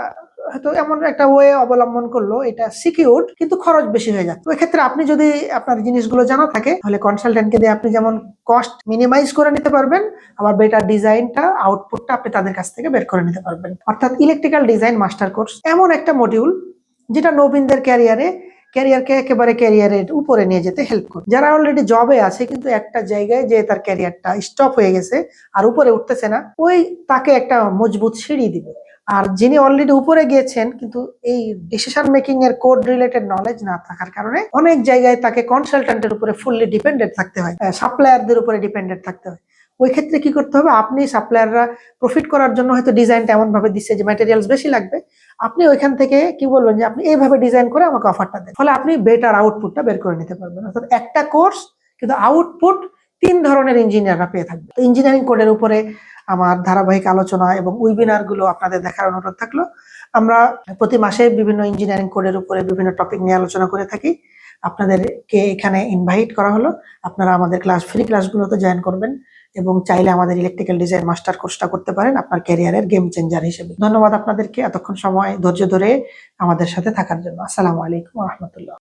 হয়তো এমন একটা ওয়ে অবলম্বন করলো, এটা সিকিউর কিন্তু খরচ বেশি হয়ে যায়। ওই ক্ষেত্রে আপনি যদি আপনার জিনিসগুলো জানা থাকে, তাহলে কনসালটেন্টকে দিয়ে আপনি যেমন কস্ট মিনিমাইজ করে নিতে পারবেন, আবার বেটার ডিজাইনটা, আউটপুটটা আপনি তাদের কাছ থেকে বের করে নিতে পারবেন। অর্থাৎ ইলেকট্রিক্যাল ডিজাইন মাস্টার কোর্স এমন একটা মডিউল যেটা নবীনদের ক্যারিয়ারকে একেবারে ক্যারিয়ারের উপরে নিয়ে যেতে হেল্প করে। যারা অলরেডি জবে আছে কিন্তু একটা জায়গায় যে তার ক্যারিয়ারটা স্টপ হয়ে গেছে আর উপরে উঠতেছে না, ওই তাকে একটা মজবুত সিঁড়ি দিবে। আর যিনি অলরেডি উপরে গিয়েছেন কিন্তু এই ডিসিশন মেকিং এর কোড রিলেটেড নলেজ না থাকার কারণে অনেক জায়গায় তাকে কনসালট্যান্টের উপরে ফুললি ডিপেন্ডেন্ট থাকতে হয়, সাপ্লায়ারদের উপরে ডিপেন্ডেন্ট থাকতে হয়। ওই ক্ষেত্রে কি করতে হবে, আপনি সাপ্লায়াররা প্রফিট করার জন্য হয়তো ডিজাইনটা এমন ভাবে দিচ্ছে যে ম্যাটেরিয়ালস বেশি লাগবে, আপনি ওইখান থেকে কি বলবেন যে আপনি এইভাবে ডিজাইন করে আমাকে অফারটা দেন, ফলে আপনি বেটার আউটপুটটা বের করে নিতে পারবেন। অর্থাৎ একটা কোর্স কিন্তু আউটপুট 3 ধরনের ইঞ্জিনিয়াররা পেয়ে থাকবে। ইঞ্জিনিয়ারিং কোডের উপরে আমার ধারাবাহিক আলোচনা এবং ওয়েবিনার গুলো আপনাদের দেখার অনুরোধ থাকলো। আমরা প্রতি মাসে বিভিন্ন ইঞ্জিনিয়ারিং কোডের উপরে বিভিন্ন টপিক নিয়ে আলোচনা করে থাকি। আপনাদেরকে এখানে ইনভাইট করা হলো, আপনারা আমাদের ফ্রি ক্লাসগুলোতে জয়েন করবেন এবং চাইলে আমাদের ইলেকট্রিক্যাল ডিজাইন মাস্টার কোর্সটা করতে পারেন আপনার ক্যারিয়ারের গেম চেঞ্জার হিসেবে। ধন্যবাদ আপনাদেরকে এতক্ষণ সময় ধৈর্য ধরে আমাদের সাথে থাকার জন্য। আসসালামু আলাইকুম ওয়া রাহমাতুল্লাহ।